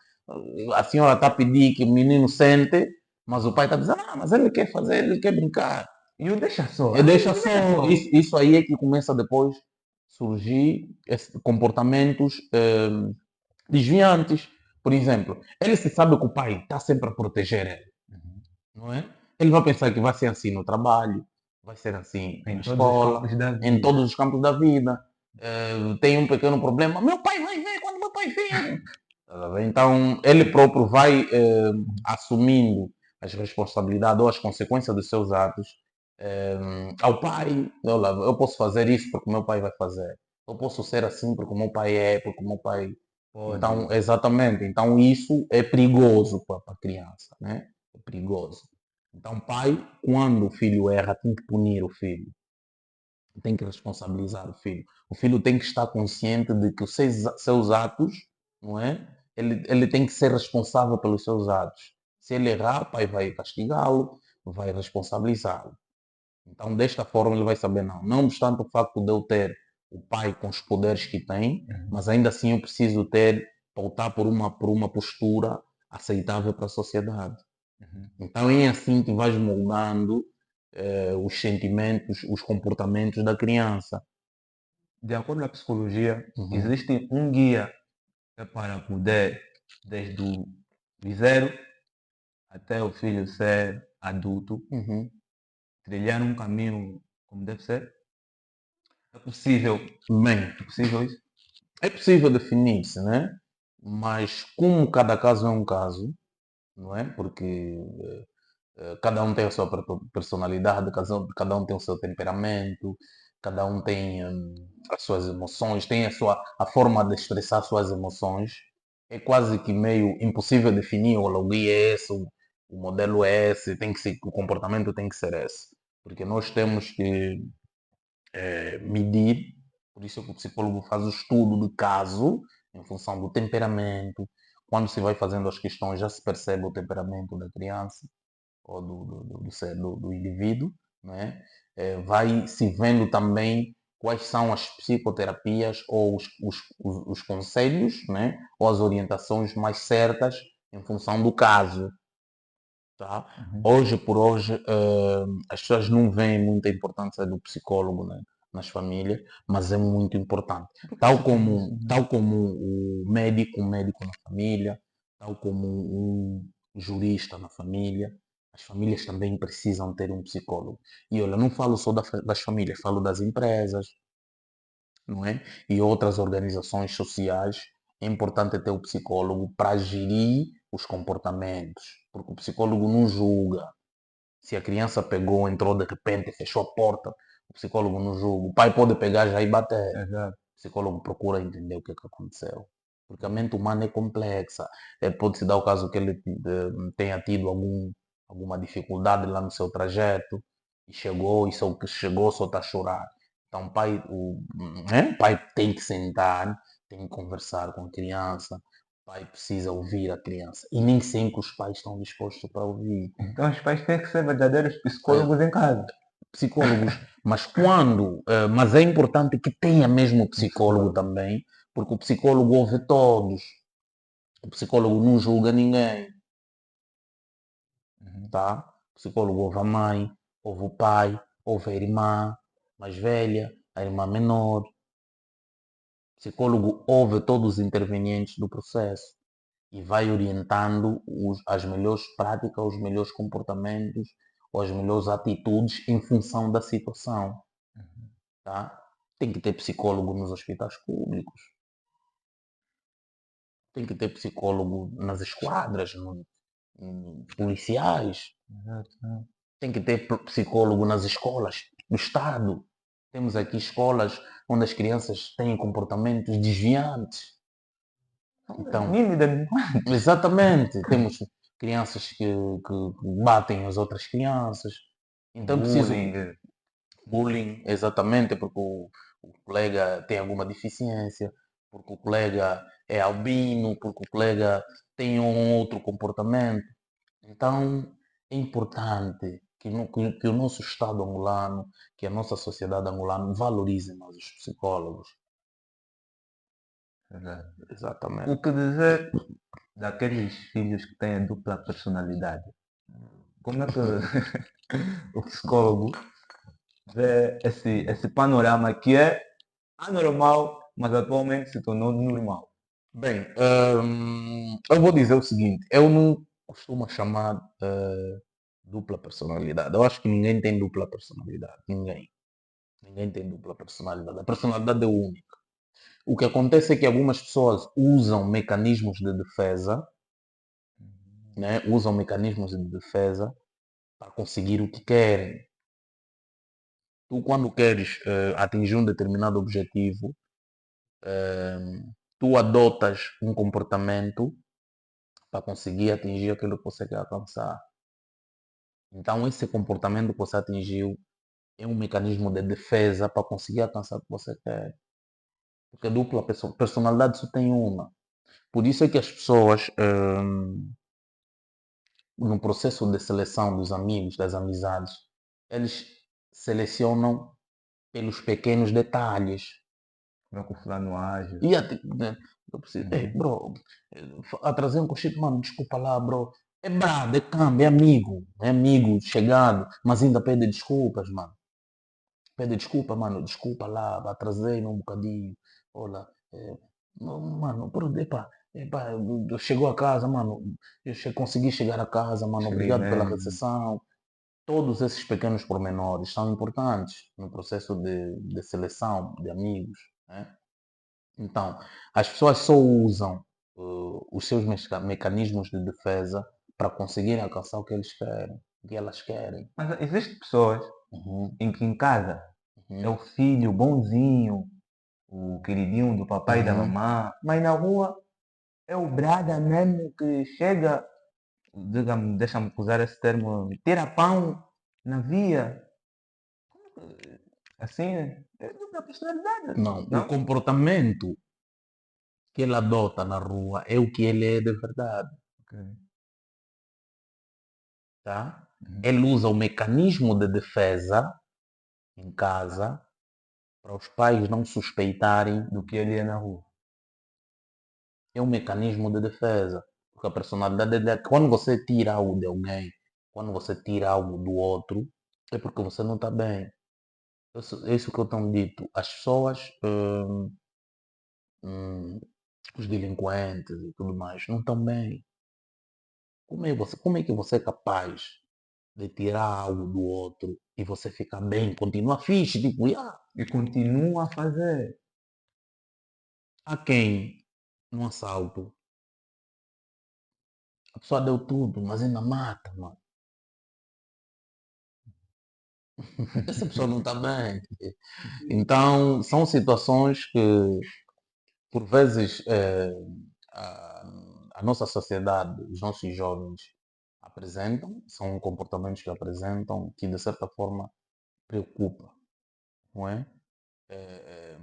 a senhora está a pedir que o menino sente, mas o pai está dizendo, ah, mas ele quer fazer, ele quer brincar. E o deixa só. E deixa Deixa só, só. isso aí é que começa depois surgir comportamentos desviantes. Por exemplo, ele se sabe que o pai está sempre a proteger ele, Uhum. não é? Ele vai pensar que vai ser assim no trabalho, vai ser assim Em na todos os escola, campos da em vida. todos os campos da vida. Tem um pequeno problema, meu pai vai ver quando meu pai vir. Estás a ver? Então, ele próprio vai assumindo as responsabilidades ou as consequências dos seus atos ao pai. Olha, eu posso fazer isso porque o meu pai vai fazer. Eu posso ser assim porque o meu pai é, porque o meu pai. Pode. Então, exatamente. Então, isso é perigoso para a criança, né? É perigoso. Então, pai, quando o filho erra, tem que punir o filho, tem que responsabilizar o filho. O filho tem que estar consciente de que os seus atos, não é? Ele tem que ser responsável pelos seus atos. Se ele errar, o pai vai castigá-lo, vai responsabilizá-lo. Então, desta forma, ele vai saber, não. Não obstante o facto de eu ter o pai com os poderes que tem, Uhum. mas ainda assim eu preciso ter, pautar por uma postura aceitável para a sociedade. Uhum. Então é assim que vais moldando os sentimentos, os comportamentos da criança. De acordo com a psicologia, Uhum, existe um guia para poder, desde o zero até o filho ser adulto, uhum. trilhar um caminho como deve ser. É possível, Bem, é possível isso? é possível definir-se, né? Mas como cada caso é um caso, não é? Porque cada um tem a sua personalidade, cada um tem o seu temperamento, cada um tem as suas emoções, tem a forma de expressar suas emoções. É quase que meio impossível definir o guia é esse, o modelo é esse, tem que ser, o comportamento tem que ser esse. Porque nós temos que medir, por isso que o psicólogo faz o estudo de caso, em função do temperamento. Quando se vai fazendo as questões, já se percebe o temperamento da criança ou do indivíduo, né? Vai se vendo também quais são as psicoterapias ou os conselhos, né? Ou as orientações mais certas em função do caso. Tá? Uhum. Hoje por hoje, as pessoas não veem muita importância do psicólogo, né, nas famílias, mas é muito importante. Por que se tem isso? Tal como um médico na família, tal como um jurista na família, as famílias também precisam ter um psicólogo. E olha, não falo só das famílias, falo das empresas, não é? E outras organizações sociais, é importante ter o psicólogo para gerir os comportamentos, porque o psicólogo não julga. Se a criança pegou, entrou de repente, fechou a porta, o psicólogo não julga. O pai pode pegar já e bater. Exato. O psicólogo procura entender o que, é que aconteceu. Porque a mente humana é complexa. Pode-se dar o caso que ele tenha tido alguma dificuldade lá no seu trajeto e chegou e só que chegou só está a chorar. Então o pai tem que sentar, tem que conversar com a criança, o pai precisa ouvir a criança. E nem sempre os pais estão dispostos para ouvir. Então os pais têm que ser verdadeiros Eh, psicólogos em casa. Psicólogos, mas é importante que tenha mesmo Um psicólogo psicólogo. também, porque o psicólogo ouve todos, o psicólogo não julga ninguém, Uhum. tá? O psicólogo ouve a mãe, ouve o pai, ouve a irmã mais velha, a irmã menor. O psicólogo ouve todos os intervenientes do processo e vai orientando as melhores práticas, os melhores comportamentos, ou as melhores atitudes em função da situação. Uhum. Tá? Tem que ter psicólogo nos hospitais públicos, tem que ter psicólogo nas esquadras, policiais. Tem que ter psicólogo nas escolas do Estado. Temos aqui escolas onde as crianças têm comportamentos desviantes. Então, Mínimo de exatamente, temos crianças que batem as outras crianças. Então é preciso bullying. bullying, exatamente, porque o colega tem alguma deficiência, porque o colega é albino, porque o colega tem um outro comportamento. Então, é importante que o nosso Estado angolano, que a nossa sociedade angolana valorize mais os psicólogos. Verdade. Exatamente. O que dizer daqueles filhos que têm a dupla personalidade? Como é que o psicólogo vê esse panorama que é anormal, mas atualmente se tornou normal? Bem, eu vou dizer o seguinte, eu não costumo chamar dupla personalidade. Eu acho que ninguém tem dupla personalidade. Ninguém. Ninguém tem dupla personalidade. A personalidade é única. O que acontece é que algumas pessoas usam mecanismos de defesa, né? Usam mecanismos de defesa para conseguir o que querem. Tu, quando queres atingir um determinado objetivo, tu adotas um comportamento para conseguir atingir aquilo que você quer alcançar. Então, esse comportamento que você atingiu é um mecanismo de defesa para conseguir alcançar o que você quer. Porque dupla personalidade só tem uma. Por isso é que as pessoas, no processo de seleção dos amigos, das amizades, eles selecionam pelos pequenos detalhes. Como é que o fulano age? E até, né, eu preciso, ei, bro, atrasei um cochilo, mano, desculpa lá, bro. É brado, é câmbio, é amigo, chegado, mas ainda pede desculpas, mano. Pede desculpa, mano, desculpa lá, atrasei um bocadinho. Olha, mano, chegou a casa, mano, consegui chegar a casa, mano, Cheguei obrigado pela mesmo. recepção. Todos esses pequenos pormenores são importantes no processo de seleção de amigos, né? Então, as pessoas só usam os seus mecanismos de defesa para conseguirem alcançar o que eles querem, o que elas querem. Mas existem pessoas Uhum, em que em casa é uhum, o filho bonzinho, o queridinho do papai e da uhum. mamã, mas na rua é o brada mesmo que chega, digamos, deixa-me usar esse termo, tira pão na via. Assim, é dupla personalidade, Não, o não? comportamento que ele adota na rua é o que ele é de verdade, Ok. tá? Uhum. Ele usa o mecanismo de defesa em casa para os pais não suspeitarem. Do que ele é na rua. É um mecanismo de defesa, porque a personalidade dele é quando você tira algo de alguém, quando você tira algo do outro, é porque você não está bem. É isso que eu tenho dito. As pessoas, hum, os delinquentes e tudo mais, não estão bem. Como é que você é capaz de tirar algo do outro e você ficar bem, continua fixe, tipo, E continua a fazer. há quem no assalto a pessoa deu tudo, mas ainda mata, mano. Essa pessoa não está bem. Então, são situações que, por vezes, a, a nossa sociedade, os nossos jovens apresentam, são comportamentos que apresentam que, de certa forma, preocupa, não é? Eh,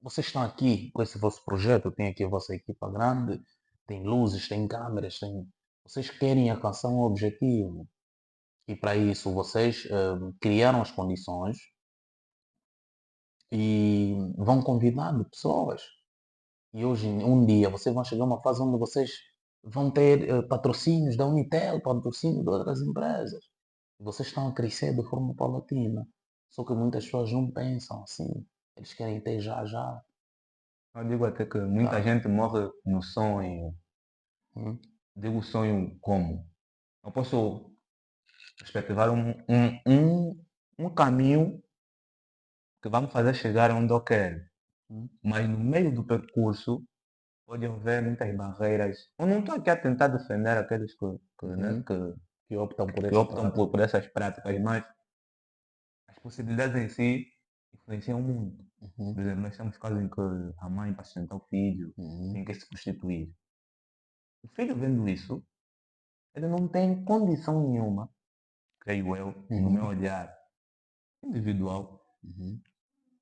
Vocês estão aqui com esse vosso projeto, tem aqui a vossa equipa grande, tem luzes, tem câmeras, vocês querem alcançar um objetivo. E para isso vocês criaram as condições e vão convidando pessoas. E hoje, um dia, vocês vão chegar a uma fase onde vocês vão ter patrocínios da Unitel, patrocínio de outras empresas. E vocês estão a crescer de forma paulatina. Só que muitas pessoas não pensam assim. Eles querem ter já, já. Eu digo até que muita Tá? gente morre no sonho. Hum? Digo sonho como? Eu posso perspectivar um caminho que vai me fazer chegar onde eu quero. Hum? Mas no meio do percurso pode haver muitas barreiras. Eu não estou aqui a tentar defender aqueles que, né, Uhum. que que optam por que essa optam prática. por essas práticas, mas as possibilidades em si influenciam muito. Uhum, Por exemplo, nós temos casos em que a mãe, para sustentar o filho, uhum, tem que se prostituir. O filho vendo isso, ele não tem condição nenhuma, creio eu, no meu uhum, olhar individual, uhum.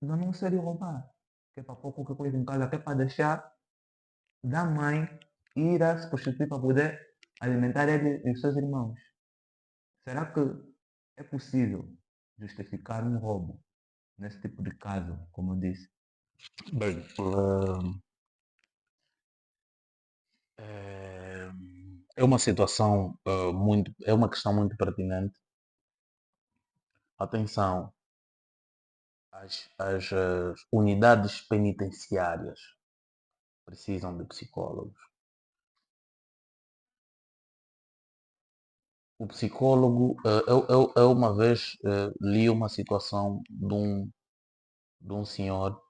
de não ser e roubar. Que é para pôr qualquer coisa em casa, até para deixar da mãe ir a se prostituir para poder alimentar ele e os seus irmãos. Será que é possível justificar um roubo nesse tipo de caso, como eu disse? Bem, é, é uma situação muito, é uma questão muito pertinente. Atenção, as unidades penitenciárias precisam de psicólogos. O psicólogo, eu uma vez li uma situação de um senhor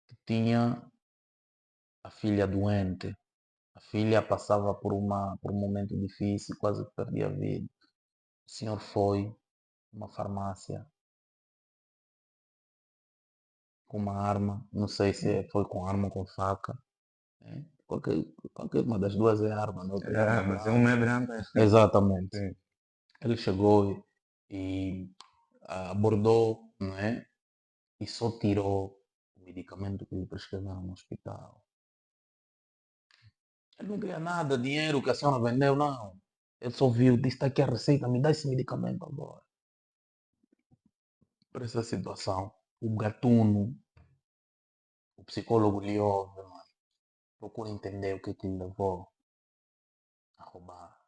que tinha a filha doente. A filha passava por um momento difícil, quase que perdia a vida. O senhor foi numa farmácia com uma arma, não sei se foi com arma ou com faca. Né? Qualquer uma das duas é arma, né? Outra é arma Mas é branca. uma é branca. Exatamente. Sim. Ele chegou e abordou, não é? E só tirou o medicamento que lhe prescreveram no hospital. Ele não queria nada, dinheiro que a senhora vendeu, não. Ele só viu, disse, está aqui a receita, me dá esse medicamento agora. Por essa situação, o gatuno, o psicólogo lhe ouve, mano. Procura entender o que lhe levou a roubar.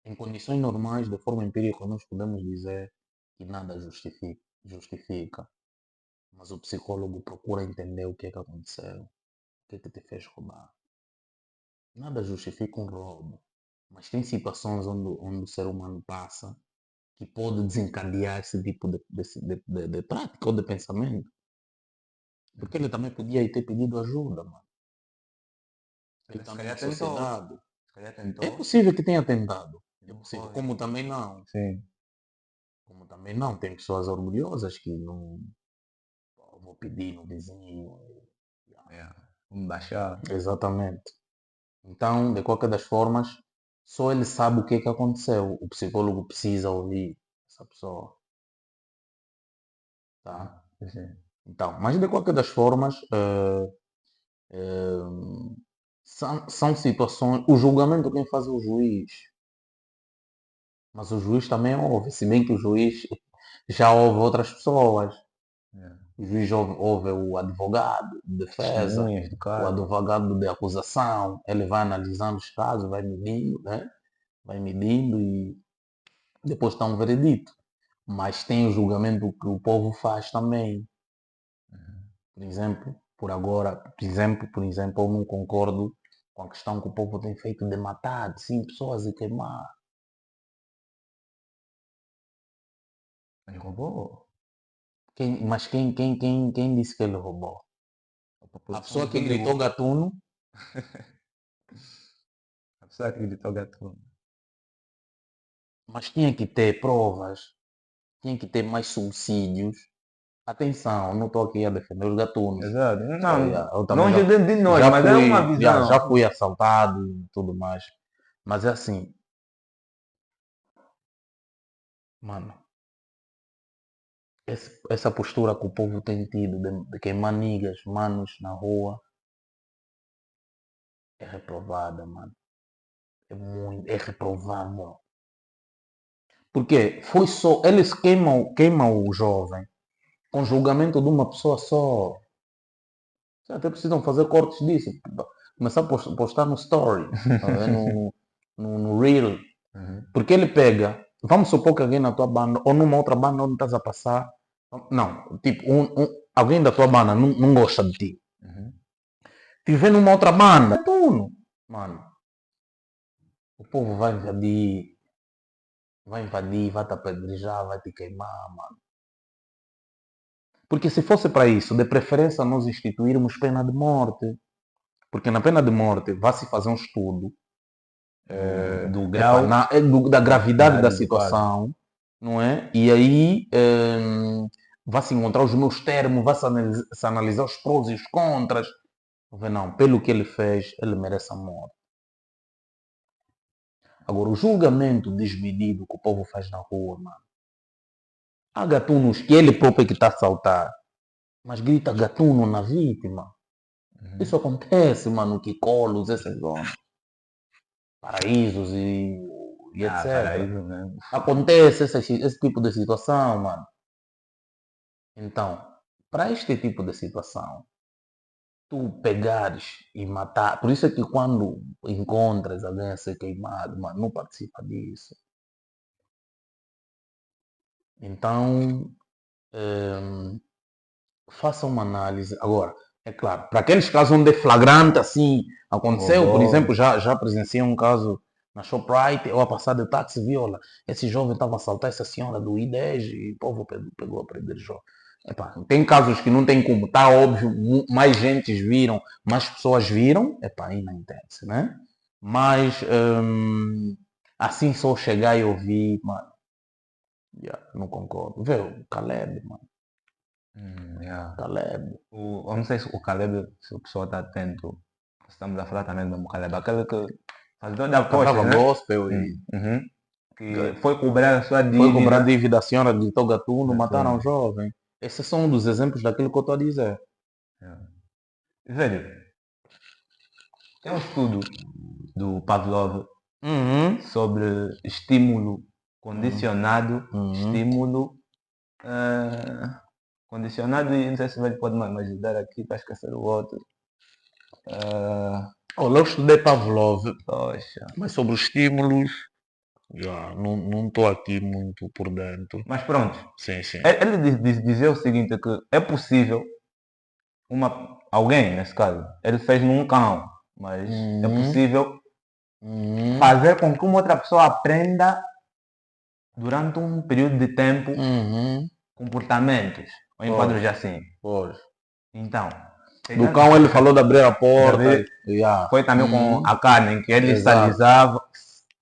Em condições normais, de forma empírica, nós podemos dizer que nada justifica. Mas o psicólogo procura entender o que é que aconteceu, o que é que te fez roubar. Nada justifica um roubo, mas tem situações onde o ser humano passa que pode desencadear esse tipo de prática ou de pensamento. Porque ele também podia ter pedido ajuda, mano. Ele Se está numa calhar tentou. sociedade. Se calhar É tentou. possível que tenha tentado. E É não possível. foi. Como também não. Sim. Como também não. Tem pessoas orgulhosas que não vou pedir no vizinho. É. Vamos baixar. Exatamente. Então, de qualquer das formas, só ele sabe o que é que aconteceu. O psicólogo precisa ouvir essa pessoa. Tá? Sim. Então, mas de qualquer das formas, são situações. O julgamento quem faz é o juiz. Mas o juiz também ouve, se bem que o juiz já ouve outras pessoas. É. O juiz ouve o advogado de defesa, Testemunhas do o caso. advogado de acusação, ele vai analisando os casos, vai medindo, né? Vai medindo e depois está um veredito. Mas tem o julgamento que o povo faz também. Por exemplo, por agora, por exemplo, eu não concordo com a questão que o povo tem feito de matar de 5 pessoas e queimar. Mas roubou. Quem disse que ele roubou? A A população pessoa que gritou viu. gatuno, A pessoa acreditou gato. mas tinha que ter provas, tinha que ter mais subsídios. Atenção, não estou aqui a defender os gatunos. Exato. Não, Eu também longe de nós, já mas é uma fui, já visão. fui assaltado e tudo mais. Mas é assim, mano, essa postura que o povo tem tido de queimar niggas, manos na rua, é reprovada, mano. É reprovável. Porque foi só, eles queimam o jovem com julgamento de uma pessoa só. Vocês até precisam fazer cortes disso. Começar a postar no story, no reel. Uhum. Porque ele pega, vamos supor que alguém na tua banda, ou numa outra banda onde estás a passar, não, tipo, alguém da tua banda não gosta de ti. Uhum. Te vê numa outra banda, tu, mano, o povo vai invadir, vai te apedrejar, vai te queimar, mano. Porque se fosse para isso, de preferência nós instituirmos pena de morte. Porque na pena de morte vai-se fazer um estudo do grau da gravidade da do quadro. situação, não é? E aí vai-se encontrar os meus termos, vai-se analisar os prós e os contras. Não, pelo que ele fez, ele merece a morte. Agora, o julgamento desmedido que o povo faz na rua, mano. Há gatunos que ele próprio que está a saltar, mas grita gatuno na vítima. Isso acontece, mano, que colos, essas zonas. Paraísos e etc. Paraíso, né? Acontece esse tipo de situação, mano. Então, para este tipo de situação, tu pegares e matar. Por isso é que quando encontras alguém a ser queimado, mano, não participa disso. Então, faça uma análise. Agora, é claro, para aqueles casos onde é flagrante, assim, aconteceu, por exemplo, já presenciei um caso na Shoprite, eu a passar de táxi, vi, olha, esse jovem estava a assaltar essa senhora do I10 e o povo pegou a prender o jovem. Epá, tem casos que não tem como, tá óbvio, mais gente viram, mais pessoas viram, epá, aí não entende-se, né? Mas, assim só chegar e ouvir, mano, não concordo. Vê, o Caleb, mano. Caleb. Eu não sei se o Caleb, se o pessoal está atento, estamos a falar também do Caleb, aquele que fazia da coxa, né? Gospel e que foi cobrar a sua dívida. Foi cobrar a dívida, a senhora gritou gatuno, mataram o jovem. Esses são um dos exemplos daquilo que eu estou a dizer. Velho, tem um estudo do Pavlov sobre estímulo condicionado, estímulo condicionado, e não sei se o velho pode me ajudar aqui para esquecer o outro. Eu estudei Pavlov, Poxa. mas sobre os estímulos, já não estou aqui muito por dentro. Mas pronto. Sim, sim. Ele dizia o seguinte, que é possível alguém, nesse caso, ele fez num cão, mas é possível fazer com que uma outra pessoa aprenda durante um período de tempo comportamentos, ou enquadros assim. Então, do cão ele falou de abrir a porta. Foi também com a carne, em que ele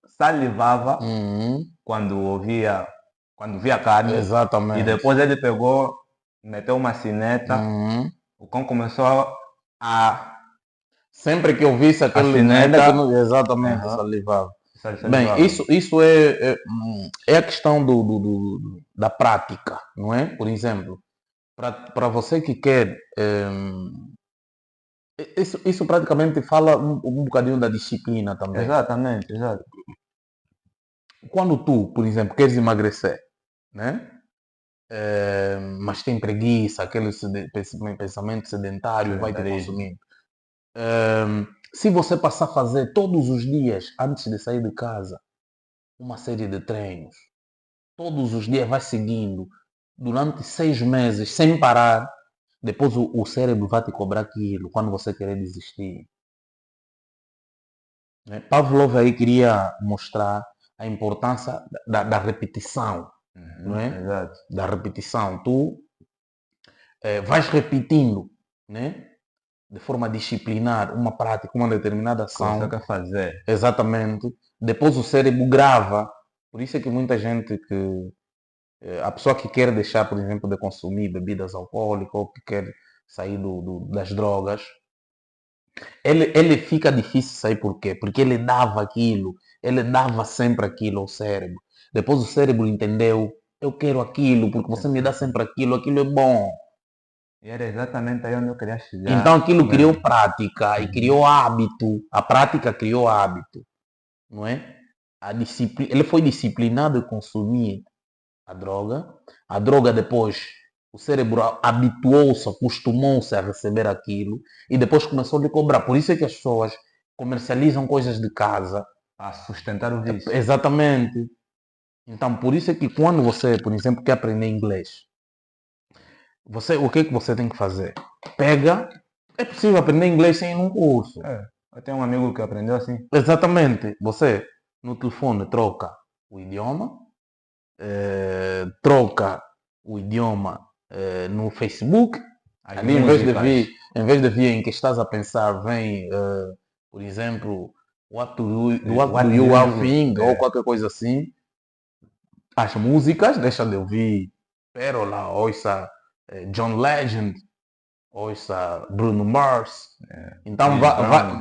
salivava quando via a carne. Exatamente. E depois ele pegou, meteu uma sineta, o cão começou a... Sempre que eu visse aquele sineta, exatamente, salivava. Bem, isso é a questão da prática, não é? Por exemplo, para você que quer... Isso praticamente fala um bocadinho da disciplina também. Exatamente, exato. Quando tu, por exemplo, queres emagrecer, né? Mas tem preguiça, aquele pensamento sedentário vai te consumindo. Se você passar a fazer todos os dias, antes de sair de casa, uma série de treinos, todos os dias vai seguindo, durante 6 meses, sem parar, depois o cérebro vai te cobrar aquilo, quando você querer desistir. Pavlov aí queria mostrar a importância da repetição, não é? Exato. Da repetição. Tu vais repetindo, né? De forma disciplinar, uma prática, uma determinada ação. Você quer fazer. Exatamente. Depois o cérebro grava. Por isso é que muita gente a pessoa que quer deixar, por exemplo, de consumir bebidas alcoólicas ou que quer sair das drogas, ele fica difícil sair por quê? Porque ele dava sempre aquilo ao cérebro. Depois o cérebro entendeu, eu quero aquilo, porque você me dá sempre aquilo é bom. E era exatamente aí onde eu queria chegar. Então aquilo criou prática e criou hábito. A prática criou hábito, não é? Ele foi disciplinado a consumir a droga depois, o cérebro habituou-se, acostumou-se a receber aquilo e depois começou a lhe cobrar. Por isso é que as pessoas comercializam coisas de casa. Para sustentar o vício. Exatamente. Então, por isso é que quando você, por exemplo, quer aprender inglês, o que é que você tem que fazer? É possível aprender inglês sem ir num curso. Eu tenho um amigo que aprendeu assim. Exatamente. Você, no telefone, troca o idioma, troca o idioma no Facebook. Ali, em vez de vir em que estás a pensar, vem, por exemplo, what do you have think, ou qualquer coisa assim. As músicas, deixa de ouvir Pérola, ouça John Legend, ouça Bruno Mars. Então,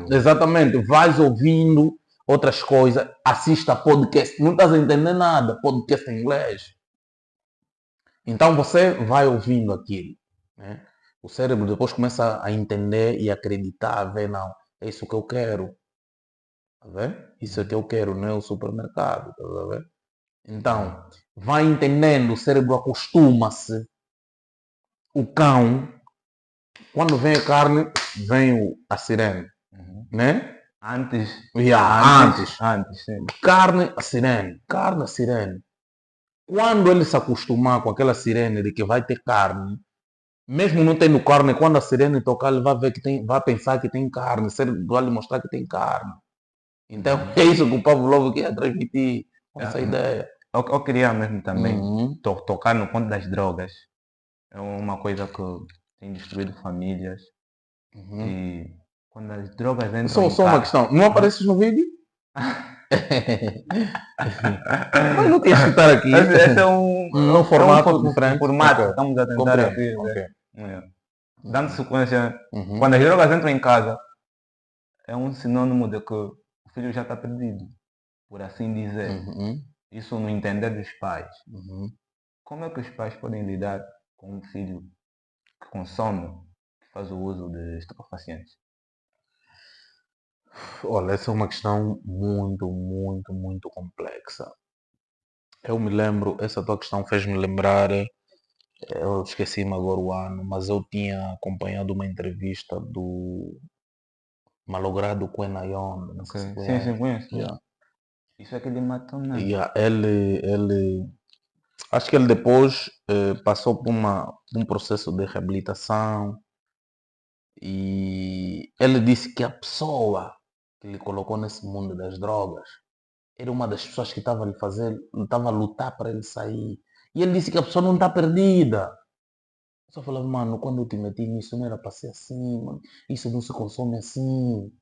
exatamente, vais ouvindo outras coisas, assista podcast, não estás a entender nada, podcast em inglês. Então, você vai ouvindo aquilo, né? O cérebro depois começa a entender e acreditar, a ver, não, é isso que eu quero. Tá vendo? Isso é que eu quero, não é o supermercado, tá vendo? Então, vai entendendo, o cérebro acostuma-se. O cão, quando vem a carne, vem a sirene, né? Antes, Antes, sim. Carne, a sirene. Quando ele se acostumar com aquela sirene de que vai ter carne, mesmo não tendo carne, quando a sirene tocar, ele vai ver que tem, vai pensar que tem carne, o cérebro vai lhe mostrar que tem carne. Então, é isso que o Pavlov quer transmitir com essa ideia. Eu queria mesmo também tocar no ponto das drogas. É uma coisa que tem destruído famílias. E quando as drogas entram Só uma questão. Não apareces no vídeo? Mas não tinhas que estar aqui. Esse é um formato diferente. Formato que estamos a tentar aqui. Dando sequência. Quando as drogas entram em casa, é um sinônimo de que o filho já está perdido, por assim dizer. Isso no entender dos pais. Como é que os pais podem lidar com um filho que consome, que faz o uso de estupefacientes? Olha, essa é uma questão muito complexa. Eu me lembro, essa tua questão fez-me lembrar, eu esqueci-me agora o ano, mas eu tinha acompanhado uma entrevista do malogrado Kwenayon. Sim, conheço. Yeah. Isso é que ele matou, não? Ele acho que ele depois passou por um processo de reabilitação e ele disse que a pessoa que lhe colocou nesse mundo das drogas era uma das pessoas que estava a lutar para ele sair. E ele disse que a pessoa não está perdida. Eu só falava, mano, quando eu te meti nisso não era para ser assim, mano. Isso não se consome assim.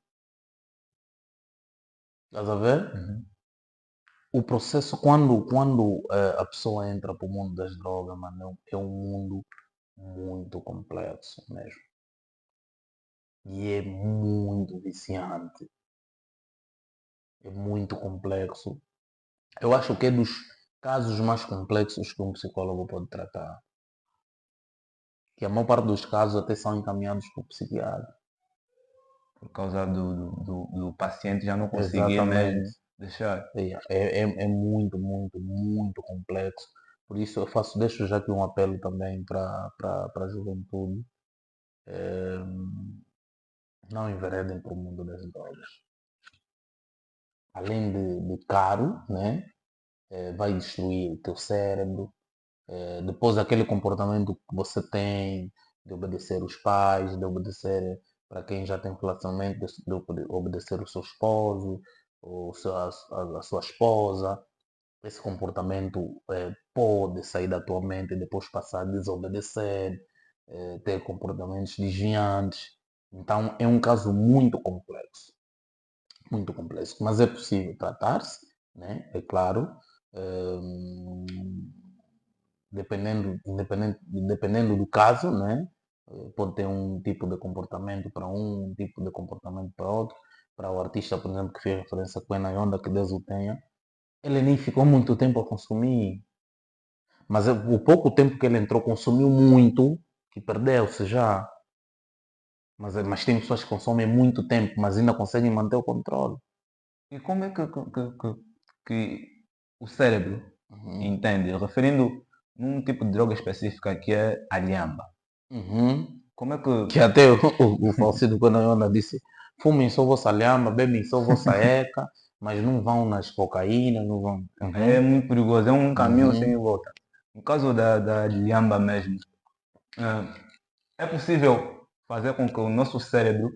Estás a ver? O processo, quando a pessoa entra para o mundo das drogas, mano, é um mundo muito complexo mesmo. E é muito viciante. É muito complexo. Eu acho que é dos casos mais complexos que um psicólogo pode tratar. Que a maior parte dos casos até são encaminhados para o psiquiatra. Por causa do paciente já não conseguir mesmo deixar. É muito complexo. Por isso eu deixo já aqui um apelo também para a juventude. Não enveredem para o mundo das drogas. Além de caro, né? Vai destruir o teu cérebro. Depois aquele comportamento que você tem de obedecer os pais, de obedecer para quem já tem relacionamento, de obedecer o seu esposo, a sua esposa. Esse comportamento pode sair da tua mente e depois passar a desobedecer, ter comportamentos desviantes. Então é um caso muito complexo, mas é possível tratar-se, né? É claro, dependendo do caso, né? Pode ter um tipo de comportamento para um tipo de comportamento para outro. Para o artista, por exemplo, que fez referência a Quena Onda, que Deus o tenha, ele nem ficou muito tempo a consumir. Mas o pouco tempo que ele entrou, consumiu muito, que perdeu-se já. Mas tem pessoas que consomem muito tempo, mas ainda conseguem manter o controle. E como é que o cérebro entende? Referindo num tipo de droga específica que é a lhamba. Como é que até o falecido Quena disse: fumem só vossa lhamba, bebem só vossa eca, mas não vão nas cocaínas, não vão. É muito perigoso, é um caminho sem volta. No caso da lhamba mesmo, é possível fazer com que o nosso cérebro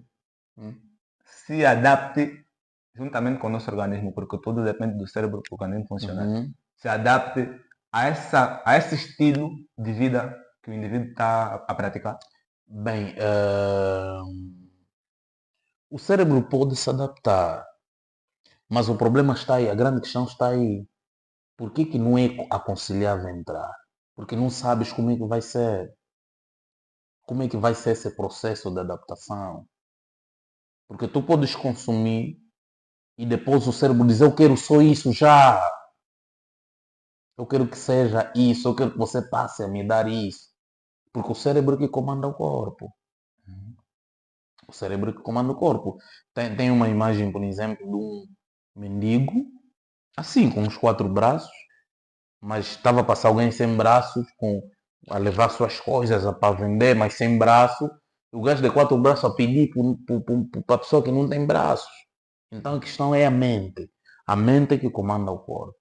se adapte juntamente com o nosso organismo, porque tudo depende do cérebro para o organismo funcionar, se adapte a esse estilo de vida que o indivíduo está a praticar? Bem, o cérebro pode se adaptar, Mas o problema está aí, a grande questão está aí. Por que que não é aconselhável entrar? Porque não sabes como é que vai ser. Como é que vai ser esse processo de adaptação? Porque tu podes consumir e depois o cérebro dizer eu quero só isso já. Eu quero que seja isso, eu quero que você passe a me dar isso. Porque o cérebro é que comanda o corpo. O cérebro é que comanda o corpo. Tem uma imagem, por exemplo, de um mendigo, assim, com os quatro braços, mas estava a passar alguém sem braços, a levar suas coisas para vender, mas sem braço. O gajo de quatro braços a pedir para a pessoa que não tem braços. Então a questão é a mente. A mente é que comanda o corpo.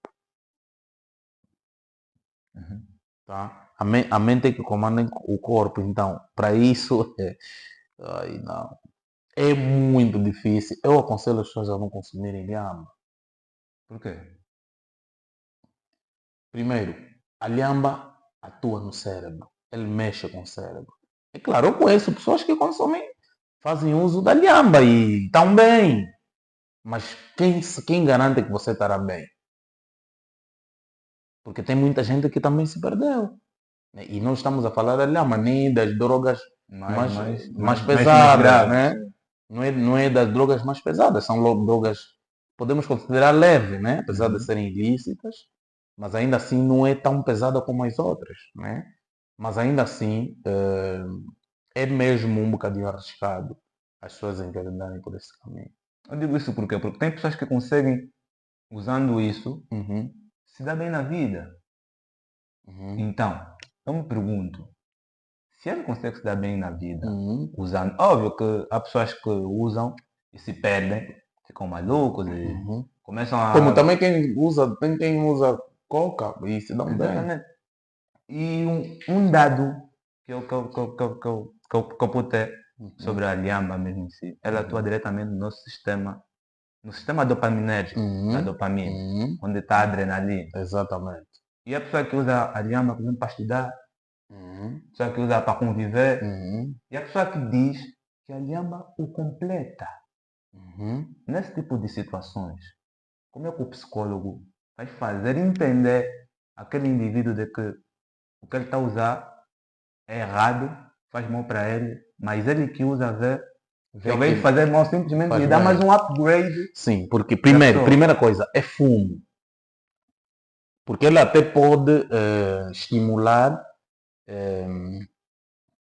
Uhum. Tá? A mente é que comanda o corpo. Então, para isso, ai, não. É muito difícil. Eu aconselho as pessoas a não consumirem lhama. Por quê? Primeiro, a lhamba atua no cérebro. Ele mexe com o cérebro. É claro, eu conheço pessoas que consomem, fazem uso da lhamba e estão bem. Mas quem garante que você estará bem? Porque tem muita gente que também se perdeu. Né? E não estamos a falar da lhama, nem das drogas Mais, mais, mais, mais mais pesadas, grave. né? Não é das drogas mais pesadas, são logo drogas, podemos considerar leve, né? Apesar de Uhum. serem ilícitas, mas ainda assim não é tão pesada como as outras, né? Mas ainda assim é mesmo um bocadinho arriscado as pessoas enveredarem por esse caminho. Eu digo isso por quê? Porque tem pessoas que conseguem, usando isso, Uhum, se dar bem na vida. uhum, Então, eu me pergunto, se ele consegue se dar bem na vida, uhum, usando. Óbvio que há pessoas que usam e se perdem, ficam malucos e uhum. começam Como a. também tem quem usa coca e se dão bem. Exatamente. E um dado que eu pude ter Uhum, sobre a lhamba mesmo em si, ela atua uhum, diretamente no sistema dopaminérgico da uhum, dopamina, uhum. onde está a adrenalina. Exatamente. E a pessoa que usa a lhamba, por exemplo, para estudar, a Uhum, pessoa que usa para conviver, uhum, e a pessoa que diz que a lhamba o completa. uhum. Nesse tipo de situações, como é que o psicólogo vai fazer entender aquele indivíduo de que o que ele está a usar é errado, faz mal para ele, mas ele que usa vê que Vê ao invés que de fazer mal, simplesmente faz lhe dá mais bem. um upgrade Sim, porque para a pessoa. primeira coisa é fumo. Porque ele até pode estimular eh,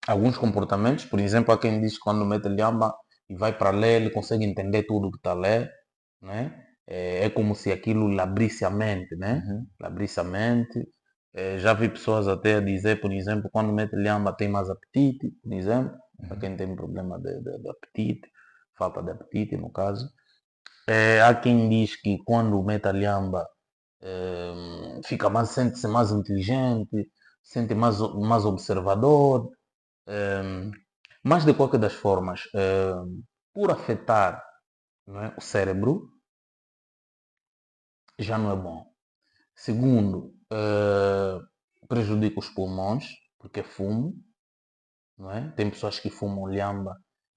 alguns comportamentos. Por exemplo, há quem diz que quando mete lhama e vai para ler, ele consegue entender tudo que está a ler, né? É como se aquilo lhe abrisse a mente, né? Uhum, Lhe abrisse a mente. Já vi pessoas até a dizer, por exemplo, quando mete lhama tem mais apetite, por exemplo, para uhum. quem tem problema de apetite, falta de apetite no caso. Há quem diz que quando mete a lhamba sente-se mais inteligente, sente mais observador, mas de qualquer das formas, por afetar, não é, o cérebro, já não é bom. Segundo, prejudica os pulmões, porque é fumo, não é? Tem pessoas que fumam lhamba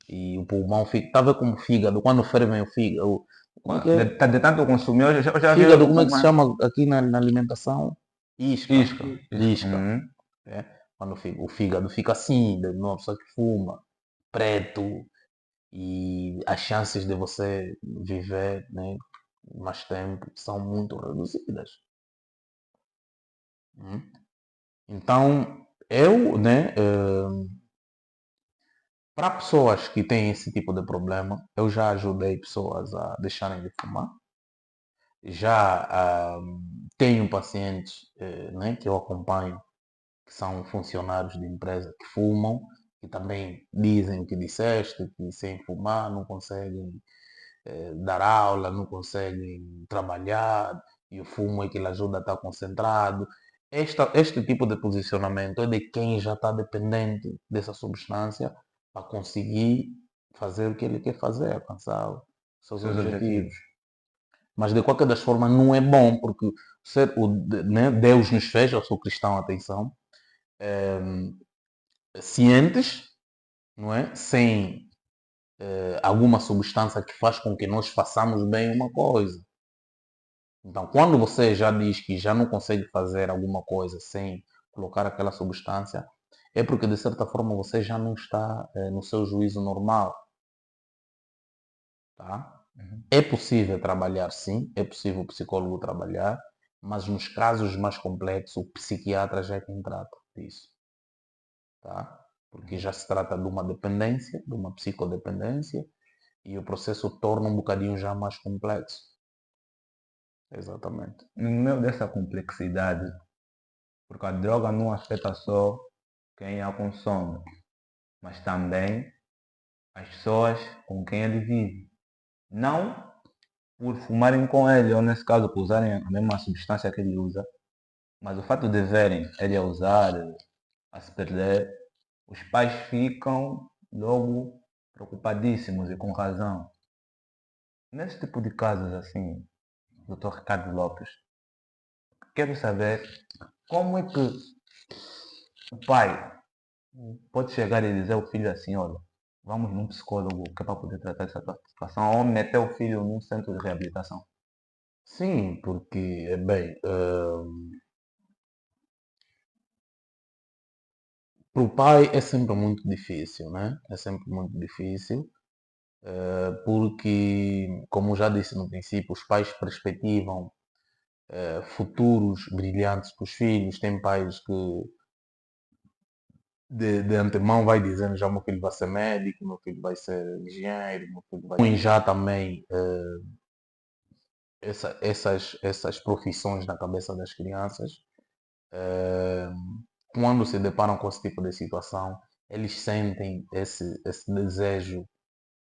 e o pulmão fica, está a ver como o fígado, quando fervem o fígado, como é que De, é? de tanto consumir, eu já vi Fígado, como é que se uma chama aqui na alimentação? Isca. isca. Isca. Isca. É? Quando o fígado fica assim, de uma pessoa que fuma, preto, e as chances de você viver, né, mais tempo são muito reduzidas. Hum. Então, eu, né, para pessoas que têm esse tipo de problema, eu já ajudei pessoas a deixarem de fumar. Já tenho pacientes, né, que eu acompanho que são funcionários de empresa que fumam, que também dizem que disseste, que sem fumar não conseguem dar aula, não conseguem trabalhar, e o fumo é que lhe ajuda a estar concentrado. Este tipo de posicionamento é de quem já está dependente dessa substância para conseguir fazer o que ele quer fazer, alcançar os seus Seus objetivos. objetivos. Mas de qualquer das formas não é bom, porque né, Deus nos fez, eu sou cristão, atenção, cientes, não é? Sem alguma substância que faz com que nós façamos bem uma coisa. Então, quando você já diz que já não consegue fazer alguma coisa sem colocar aquela substância, é porque de certa forma você já não está no seu juízo normal, tá? Uhum. É possível trabalhar, sim, é possível o psicólogo trabalhar, mas nos casos mais complexos, o psiquiatra já é quem trata disso, tá? Porque Uhum. já se trata de uma dependência, de uma psicodependência, e o processo torna um bocadinho já mais complexo. Exatamente. No meio dessa complexidade, porque a droga não afeta só quem a consome, mas também as pessoas com quem ele vive. Não por fumarem com ele, ou nesse caso por usarem a mesma substância que ele usa, mas o fato de verem ele a usar, a se perder, os pais ficam logo preocupadíssimos e com razão. Nesse tipo de casos assim, Dr. Ricardo Lopes, quero saber como é que o pai pode chegar e dizer ao filho assim, olha, vamos num psicólogo que é para poder tratar essa tua situação, ou meter o filho num centro de reabilitação. Sim, porque, bem, para o pai é sempre muito difícil, né? É sempre muito difícil, porque, como já disse no princípio, os pais perspectivam futuros brilhantes para os filhos. Tem pais que de antemão vai dizendo já o meu filho vai ser médico, o meu filho vai ser engenheiro, o meu filho vai... Põe já também essas profissões na cabeça das crianças. Eh, Quando se deparam com esse tipo de situação, eles sentem esse desejo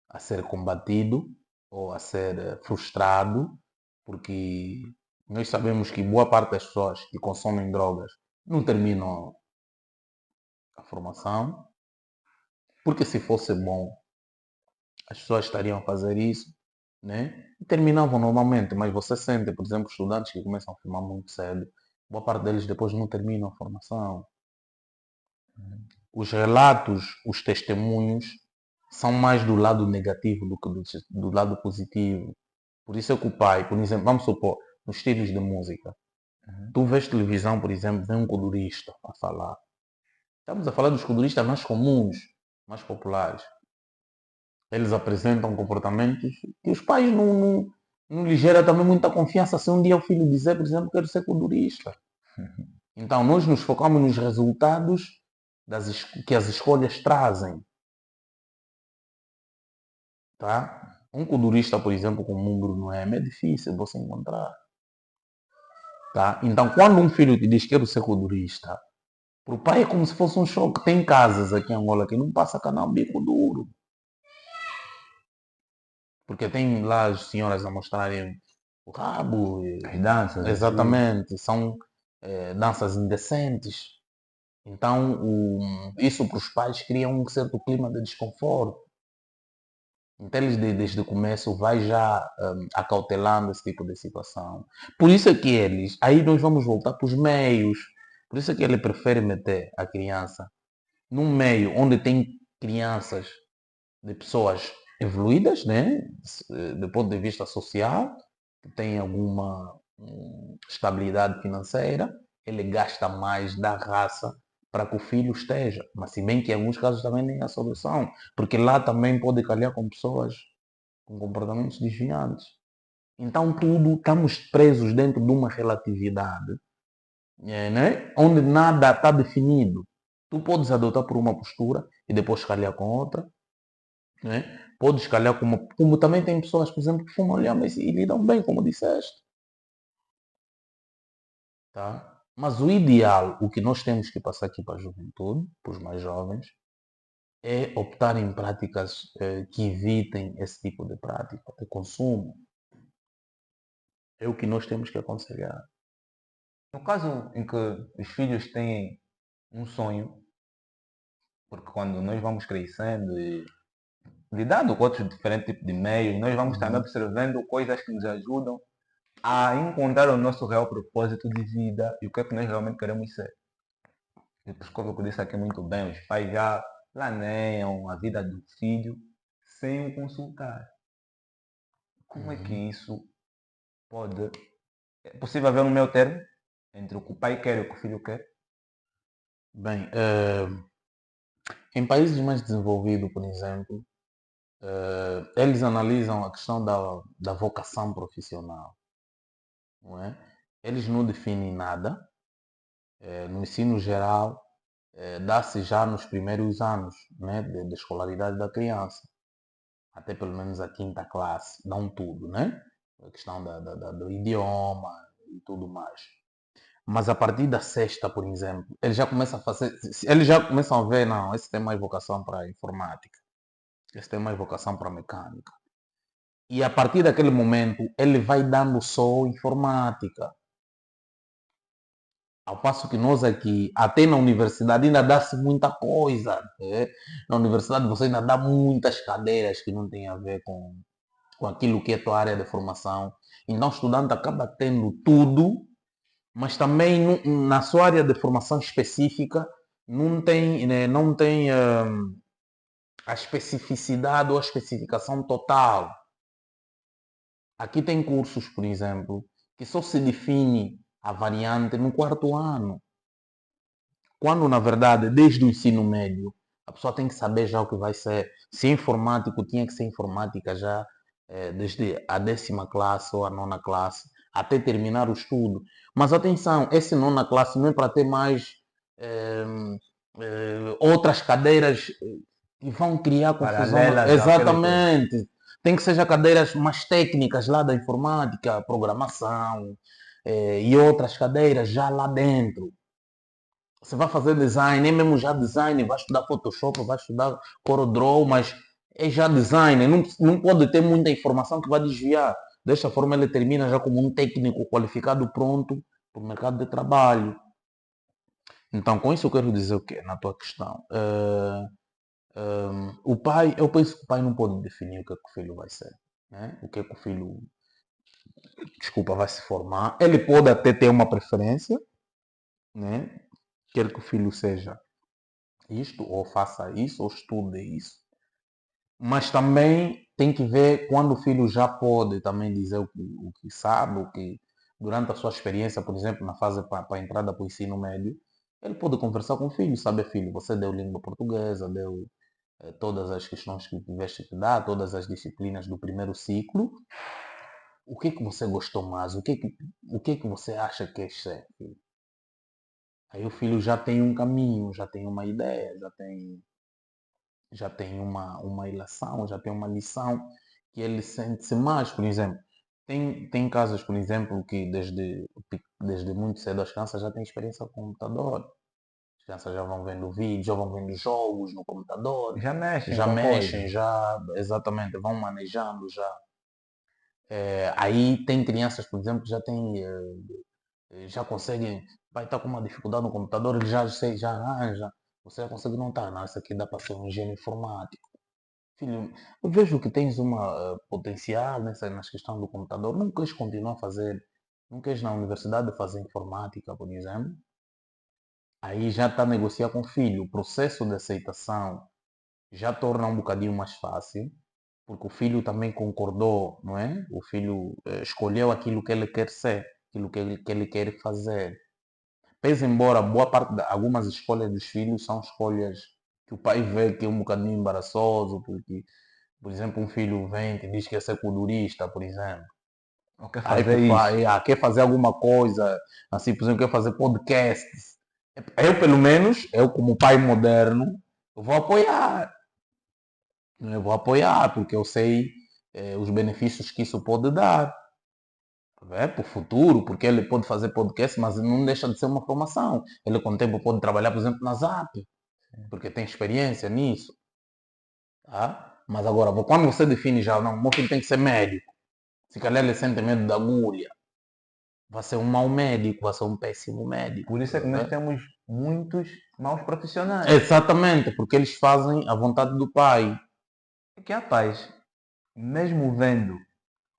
a ser combatido ou a ser frustrado, porque nós sabemos que boa parte das pessoas que consomem drogas não terminam a formação, porque se fosse bom, as pessoas estariam a fazer isso, né? E terminavam normalmente, mas você sente, por exemplo, estudantes que começam a formar muito cedo, boa parte deles depois não terminam a formação. Os relatos, os testemunhos, são mais do lado negativo do que do lado positivo. Por isso é que o pai, por exemplo, vamos supor, nos estilos de música, Uhum. tu vês televisão, por exemplo, vem um codurista a falar. Estamos a falar dos coduristas mais comuns, mais populares. Eles apresentam comportamentos que os pais não lhes gera também muita confiança se um dia o filho dizer, por exemplo, quero ser codurista. Então, nós nos focamos nos resultados que as escolhas trazem. Tá? Um codurista, por exemplo, como um Bruno M, é difícil você encontrar. Tá? Então, quando um filho te diz que quero ser codurista, para o pai é como se fosse um choque. Tem casas aqui em Angola que não passa canal bico duro. Porque tem lá as senhoras a mostrarem o rabo. As danças, assim. Exatamente. São danças indecentes. Então, isso para os pais cria um certo clima de desconforto. Então, eles desde o começo vai já acautelando esse tipo de situação. Por isso é que eles, aí nós vamos voltar para os meios. Por isso é que ele prefere meter a criança num meio onde tem crianças de pessoas evoluídas, né? Do ponto de vista social, que têm alguma estabilidade financeira, ele gasta mais da raça para que o filho esteja. Mas se bem que em alguns casos também nem há solução, porque lá também pode calhar com pessoas com comportamentos desviantes. Então tudo estamos presos dentro de uma relatividade, né? Onde nada está definido. Tu podes adotar por uma postura e depois calhar com outra, né? Podes calhar com uma... Como também tem pessoas, por exemplo, que fumam lhama e lidam bem, como disseste. Tá? Mas o ideal, o que nós temos que passar aqui para a juventude, para os mais jovens, é optar em práticas que evitem esse tipo de prática, de consumo. É o que nós temos que aconselhar. No caso em que os filhos têm um sonho, porque quando nós vamos crescendo e lidando com outros diferentes tipos de meios, nós vamos também Uhum. observando coisas que nos ajudam a encontrar o nosso real propósito de vida e o que é que nós realmente queremos ser. O psicólogo disse aqui muito bem, os pais já planeiam a vida do filho sem o consultar. Como é que Uhum. isso pode É possível haver um meio termo entre o que o pai quer e o que o filho quer? Bem, em países mais desenvolvidos, por exemplo, eles analisam a questão da vocação profissional, não é? Eles não definem nada. No ensino geral, dá-se já nos primeiros anos, né, de escolaridade da criança, até pelo menos a quinta classe, dão tudo, né? A questão do idioma e tudo mais. Mas a partir da sexta, por exemplo, eles já começam a fazer, eles já começam a ver, não, esse tem mais vocação para informática, esse tem mais vocação para mecânica. E a partir daquele momento, ele vai dando só informática. Ao passo que nós aqui, até na universidade, ainda dá-se muita coisa. Né? Na universidade você ainda dá muitas cadeiras que não têm a ver com aquilo que é a tua área de formação. Então o estudante acaba tendo tudo, mas também na sua área de formação específica não tem, né, não tem a especificidade ou a especificação total. Aqui tem cursos, por exemplo, que só se define a variante no quarto ano. Quando, na verdade, desde o ensino médio, a pessoa tem que saber já o que vai ser. Se é informático, tinha que ser informática já desde a 10ª classe ou a 9ª classe, até terminar o estudo. Mas atenção, essa 9ª classe não é para ter mais eh, outras cadeiras que vão criar confusão. Paralelas àquele que... Exatamente. Tem que ser já cadeiras mais técnicas lá da informática, programação e outras cadeiras já lá dentro. Você vai fazer design, é mesmo já design, vai estudar Photoshop, vai estudar CorelDRAW, mas é já design, não pode ter muita informação que vai desviar. Desta forma ele termina já como um técnico qualificado pronto para o mercado de trabalho. Então com isso eu quero dizer o quê? Na tua questão. O pai, eu penso que o pai não pode definir o que é que o filho vai ser. Né? O que é que o filho, desculpa, vai se formar. Ele pode até ter uma preferência, né? Quer que o filho seja isto, ou faça isso, ou estude isso. Mas também tem que ver quando o filho já pode também dizer o que sabe, o que durante a sua experiência, por exemplo, na fase para a entrada para o ensino médio, ele pode conversar com o filho, saber, filho, você deu língua portuguesa, deu todas as questões que tiveste que dar, todas as disciplinas do primeiro ciclo. O que é que você gostou mais? O que é que você acha que é ser, filho? Aí o filho já tem um caminho, já tem uma ideia, já tem uma ilação, já tem uma lição que ele sente-se mais, por exemplo. Tem casos, por exemplo, que desde muito cedo as crianças já têm experiência com o computador. As crianças já vão vendo vídeos, já vão vendo jogos no computador, Já mexem já com a coisa. mexem, já exatamente, vão manejando já. Aí tem crianças, por exemplo, que já conseguem, vai estar com uma dificuldade no computador, ele já arranja. Você já consegue notar, não, isso aqui dá para ser um engenheiro informático. Filho, eu vejo que tens uma potencial nas questões do computador. Não queres continuar a fazer, não queres na universidade fazer informática, por exemplo? Aí já está a negociar com o filho. O processo de aceitação já torna um bocadinho mais fácil, porque o filho também concordou, não é? O filho escolheu aquilo que ele quer ser, aquilo que ele quer fazer. Pese embora boa parte de algumas escolhas dos filhos são escolhas que o pai vê que é um bocadinho embaraçoso, porque por exemplo, um filho vem e diz que quer ser culturista, por exemplo. Ou quer Aí fazer isso. quer fazer alguma coisa, assim, por exemplo, quer fazer podcasts. Eu, pelo menos, eu como pai moderno, eu vou apoiar. Eu vou apoiar, porque eu sei os benefícios que isso pode dar. Para o futuro, porque ele pode fazer podcast, mas não deixa de ser uma formação. Ele com o tempo pode trabalhar, por exemplo, na Zap, porque tem experiência nisso. Tá? Mas agora, quando você define já, não, o meu filho tem que ser médico. Se calhar ele sente medo da agulha. Vai ser um mau médico, vai ser um péssimo médico. Por isso é que nós Né? temos muitos maus profissionais. Exatamente, porque eles fazem a vontade do pai. É que há pais, mesmo vendo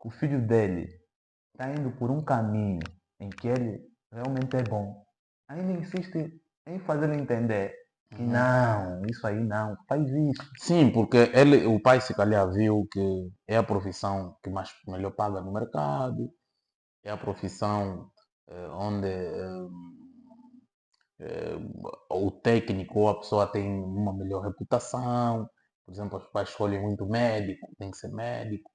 que o filho dele está indo por um caminho em que ele realmente é bom, ainda insiste em fazê-lo entender que Uhum. não, isso aí não, faz isso. Sim, porque o pai se calhar viu que é a profissão que mais melhor paga no mercado. é a profissão onde eh, o técnico ou a pessoa tem uma melhor reputação. Por exemplo, os pais escolhem muito médico, tem que ser médico,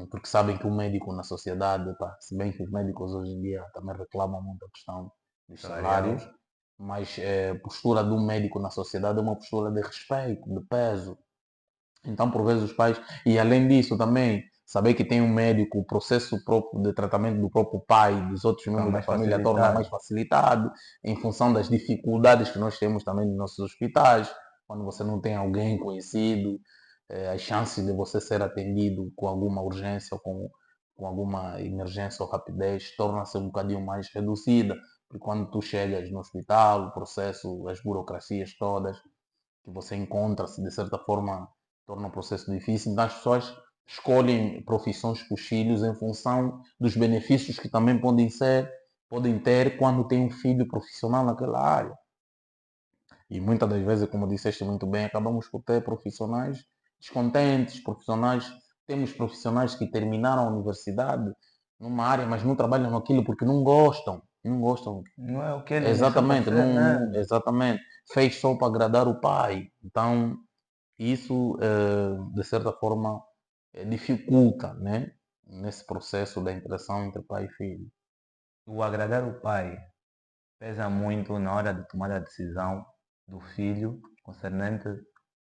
porque sabem que o médico na sociedade, pá, se bem que os médicos hoje em dia também reclamam muito a questão dos salários, salarial. mas a postura do médico na sociedade é uma postura de respeito, de peso. Então, por vezes, os pais, e além disso também, saber que tem um médico, o processo próprio de tratamento do próprio pai e dos outros Fica membros da mais família torna mais facilitado. facilitado, em função das dificuldades que nós temos também nos nossos hospitais, quando você não tem alguém conhecido, as chances de você ser atendido com alguma urgência ou com alguma emergência ou rapidez torna-se um bocadinho mais reduzida, porque quando tu chegas no hospital, o processo, as burocracias todas, que você encontra-se, de certa forma, torna o processo difícil. Então, as pessoas escolhem profissões para os filhos em função dos benefícios que também podem ter quando tem um filho profissional naquela área. E muitas das vezes, como disseste muito bem, acabamos por ter profissionais descontentes, temos profissionais que terminaram a universidade numa área, mas não trabalham naquilo porque não gostam. Não é o que ele nasceu para Exatamente, ser, né? exatamente. Fez só para agradar o pai. Então, isso, de certa forma, dificulta, né, nesse processo da interação entre pai e filho. O agradar o pai pesa muito na hora de tomar a decisão do filho concernente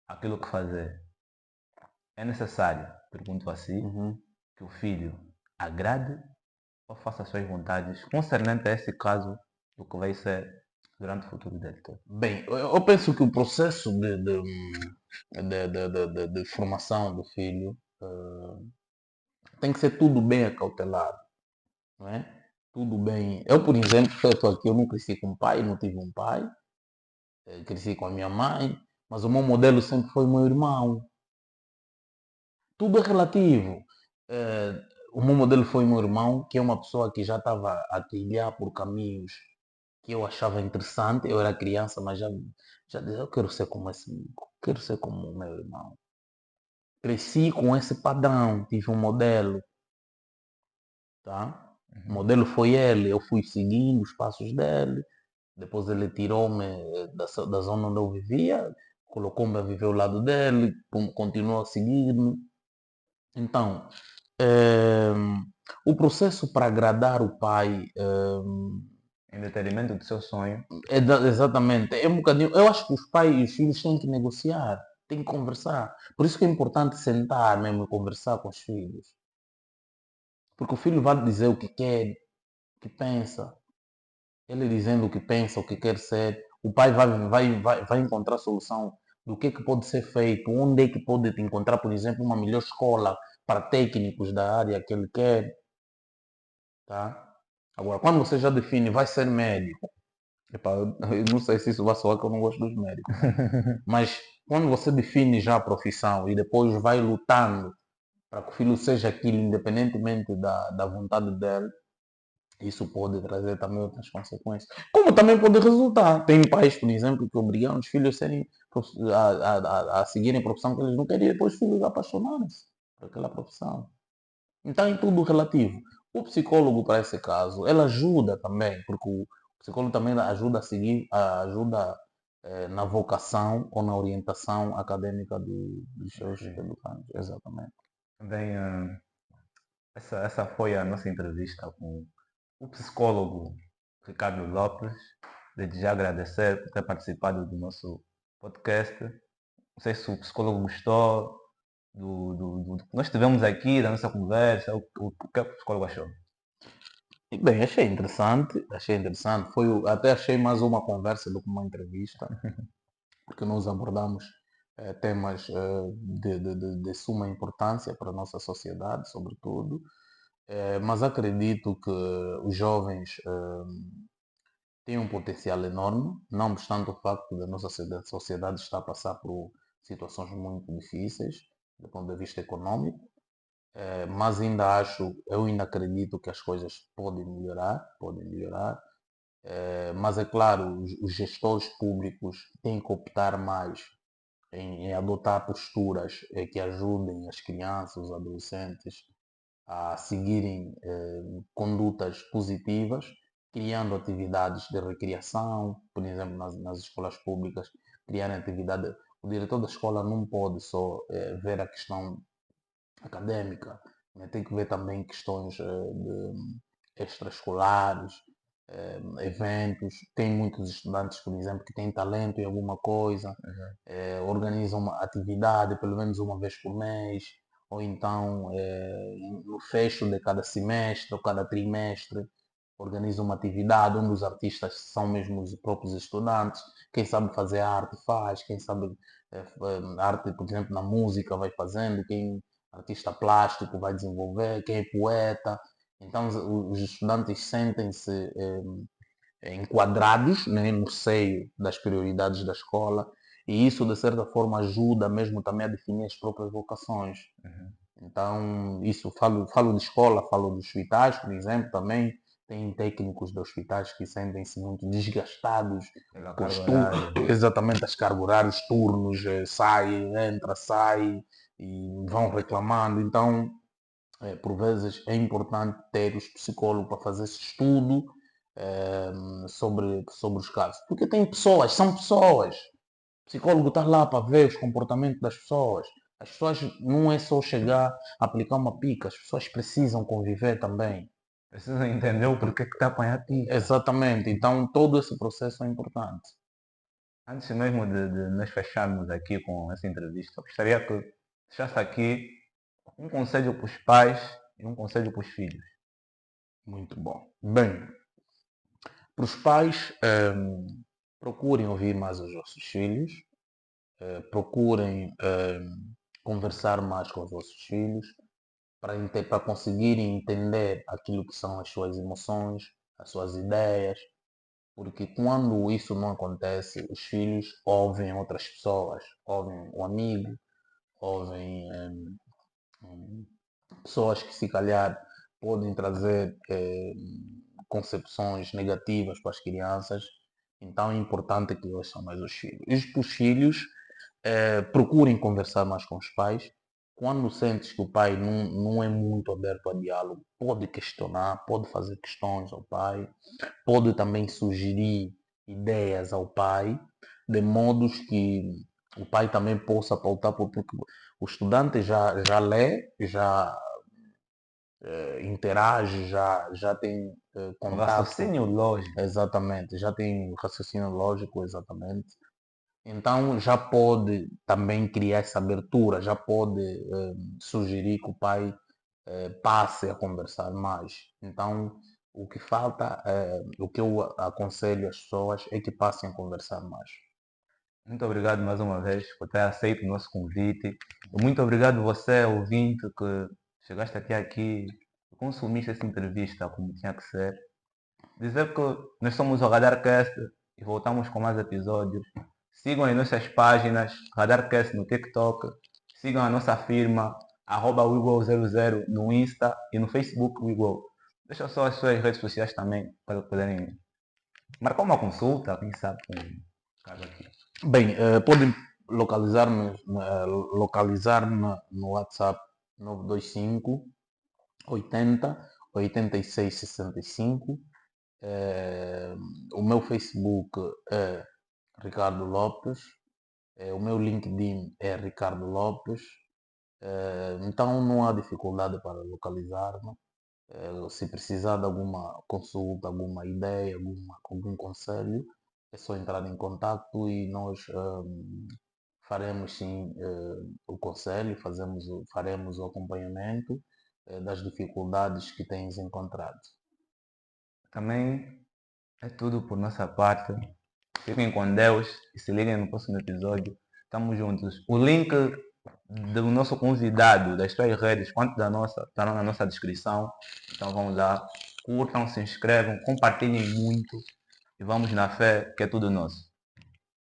aquilo que fazer. É necessário, pergunto a si, Uhum. que o filho agrade ou faça as suas vontades concernente a esse caso do que vai ser durante o futuro dele todo. Bem, eu penso que o processo de formação do filho tem que ser tudo bem acautelado, não é? Tudo bem. Eu, por exemplo, estou aqui, eu não cresci com pai, não tive um pai, cresci com a minha mãe, mas o meu modelo sempre foi o meu irmão. Tudo é relativo. Eh, o meu modelo foi o meu irmão, que é uma pessoa que já estava a trilhar por caminhos que eu achava interessante. Eu era criança, mas já dizia, eu quero ser como quero ser como o meu irmão. Cresci com esse padrão, tive um modelo, tá? O Uhum. modelo foi ele, eu fui seguindo os passos dele. Depois ele tirou-me da zona onde eu vivia, colocou-me a viver ao lado dele, continuou a seguir-me. Então, o processo para agradar o pai Em detrimento do seu sonho, exatamente, é um bocadinho. Eu acho que os pais e os filhos têm que negociar, têm que conversar. Por isso que é importante sentar mesmo e conversar com os filhos. Porque o filho vai dizer o que quer, o que pensa. Ele dizendo o que pensa, o que quer ser, o pai vai encontrar a solução do que pode ser feito, onde é que pode encontrar, por exemplo, uma melhor escola para técnicos da área que ele quer. Tá? Agora, quando você já define, vai ser médico, epá, eu não sei se isso vai soar que eu não gosto dos médicos, né? Mas quando você define já a profissão e depois vai lutando para que o filho seja aquilo, independentemente da vontade dele, isso pode trazer também outras consequências. Como também pode resultar. Tem pais, por exemplo, que obrigam os filhos a, a seguirem a profissão que eles não querem e depois os filhos apaixonarem-se por aquela profissão. Então é tudo relativo. O psicólogo, para esse caso, ele ajuda também, porque o psicólogo também ajuda a seguir, ajuda na vocação ou na orientação acadêmica dos do seus filho. educandos. Exatamente. Bem, essa foi a nossa entrevista com o psicólogo Ricardo Lopes. Desde já agradecer por ter participado do nosso podcast. Não sei se o psicólogo gostou do que nós tivemos aqui, da nossa conversa, o que é que o psicólogo achou. E, bem, achei interessante. Até achei mais uma conversa do que uma entrevista, porque nós abordamos temas de suma importância para a nossa sociedade, sobretudo. Mas acredito que os jovens têm um potencial enorme, não obstante o facto da nossa sociedade estar a passar por situações muito difíceis do ponto de vista econômico, mas eu ainda acredito que as coisas podem melhorar, mas é claro, os gestores públicos têm que optar mais em adotar posturas que ajudem as crianças, os adolescentes a seguirem condutas positivas, criando atividades de recreação, por exemplo, nas escolas públicas, criarem atividade. O diretor da escola não pode só ver a questão acadêmica, né? Tem que ver também questões de extraescolares, eventos. Tem muitos estudantes, por exemplo, que têm talento em alguma coisa, organizam uma atividade pelo menos uma vez por mês, ou então no fecho de cada semestre ou cada trimestre organizam uma atividade onde os artistas são mesmo os próprios estudantes. Quem sabe fazer arte faz, quem sabe arte, por exemplo, na música vai fazendo, quem artista plástico vai desenvolver, quem é poeta. Então os estudantes sentem-se enquadrados, né, no seio das prioridades da escola, e isso de certa forma ajuda mesmo também a definir as próprias vocações. Então, isso falo de escola, falo dos hospitais, por exemplo, também. Tem técnicos de hospitais que sentem-se muito desgastados Pela com carga horária. exatamente as cargas horárias, turnos, sai, entra, sai e vão reclamando. Então, por vezes é importante ter os psicólogos para fazer esse estudo sobre os casos. Porque tem pessoas, são pessoas. O psicólogo está lá para ver os comportamentos das pessoas. As pessoas não é só chegar a aplicar uma pica, as pessoas precisam conviver também. Precisa entender o porquê que está a apanhar pica. Exatamente, então todo esse processo é importante. Antes mesmo de nós fecharmos aqui com essa entrevista, eu gostaria que deixasse aqui um conselho para os pais e um conselho para os filhos. Muito bom. Bem, para os pais, procurem ouvir mais os vossos filhos, procurem conversar mais com os vossos filhos, para conseguirem entender aquilo que são as suas emoções, as suas ideias, porque quando isso não acontece, os filhos ouvem outras pessoas, ouvem o amigo, ouvem pessoas que se calhar podem trazer concepções negativas para as crianças. Então é importante que ouçam mais os filhos. E para os filhos, procurem conversar mais com os pais. Quando sentes que o pai não é muito aberto a diálogo, pode questionar, pode fazer questões ao pai, pode também sugerir ideias ao pai, de modos que o pai também possa pautar, porque o estudante já lê, já interage, já tem Um contato, raciocínio lógico. exatamente, já tem raciocínio lógico, exatamente. Então já pode também criar essa abertura, já pode sugerir que o pai passe a conversar mais. Então o que falta, o que eu aconselho as pessoas é que passem a conversar mais. Muito obrigado mais uma vez por ter aceito o nosso convite. E muito obrigado você, ouvinte, que chegaste até aqui e consumiste essa entrevista como tinha que ser. Dizer que nós somos o Radarcast e voltamos com mais episódios. Sigam as nossas páginas, Radarcast no TikTok. Sigam a nossa firma, @wiggle00 no Insta e no Facebook Wiggle. Deixa só as suas redes sociais também para poderem marcar uma consulta, quem sabe, com um caso aqui. Bem, podem localizar-me no WhatsApp 925 80 86 65. O meu Facebook é Ricardo Lopes. O meu LinkedIn é Ricardo Lopes. Então não há dificuldade para localizar-me. Se precisar de alguma consulta, alguma ideia, algum conselho, é só entrar em contato e nós faremos sim o conselho, faremos o acompanhamento das dificuldades que tens encontrado. Também é tudo por nossa parte. Fiquem com Deus e se liguem no próximo episódio. Estamos juntos. O link do nosso convidado, das suas redes, quanto da nossa, estarão na nossa descrição. Então vamos lá, curtam, se inscrevam, compartilhem muito e vamos na fé que é tudo nosso.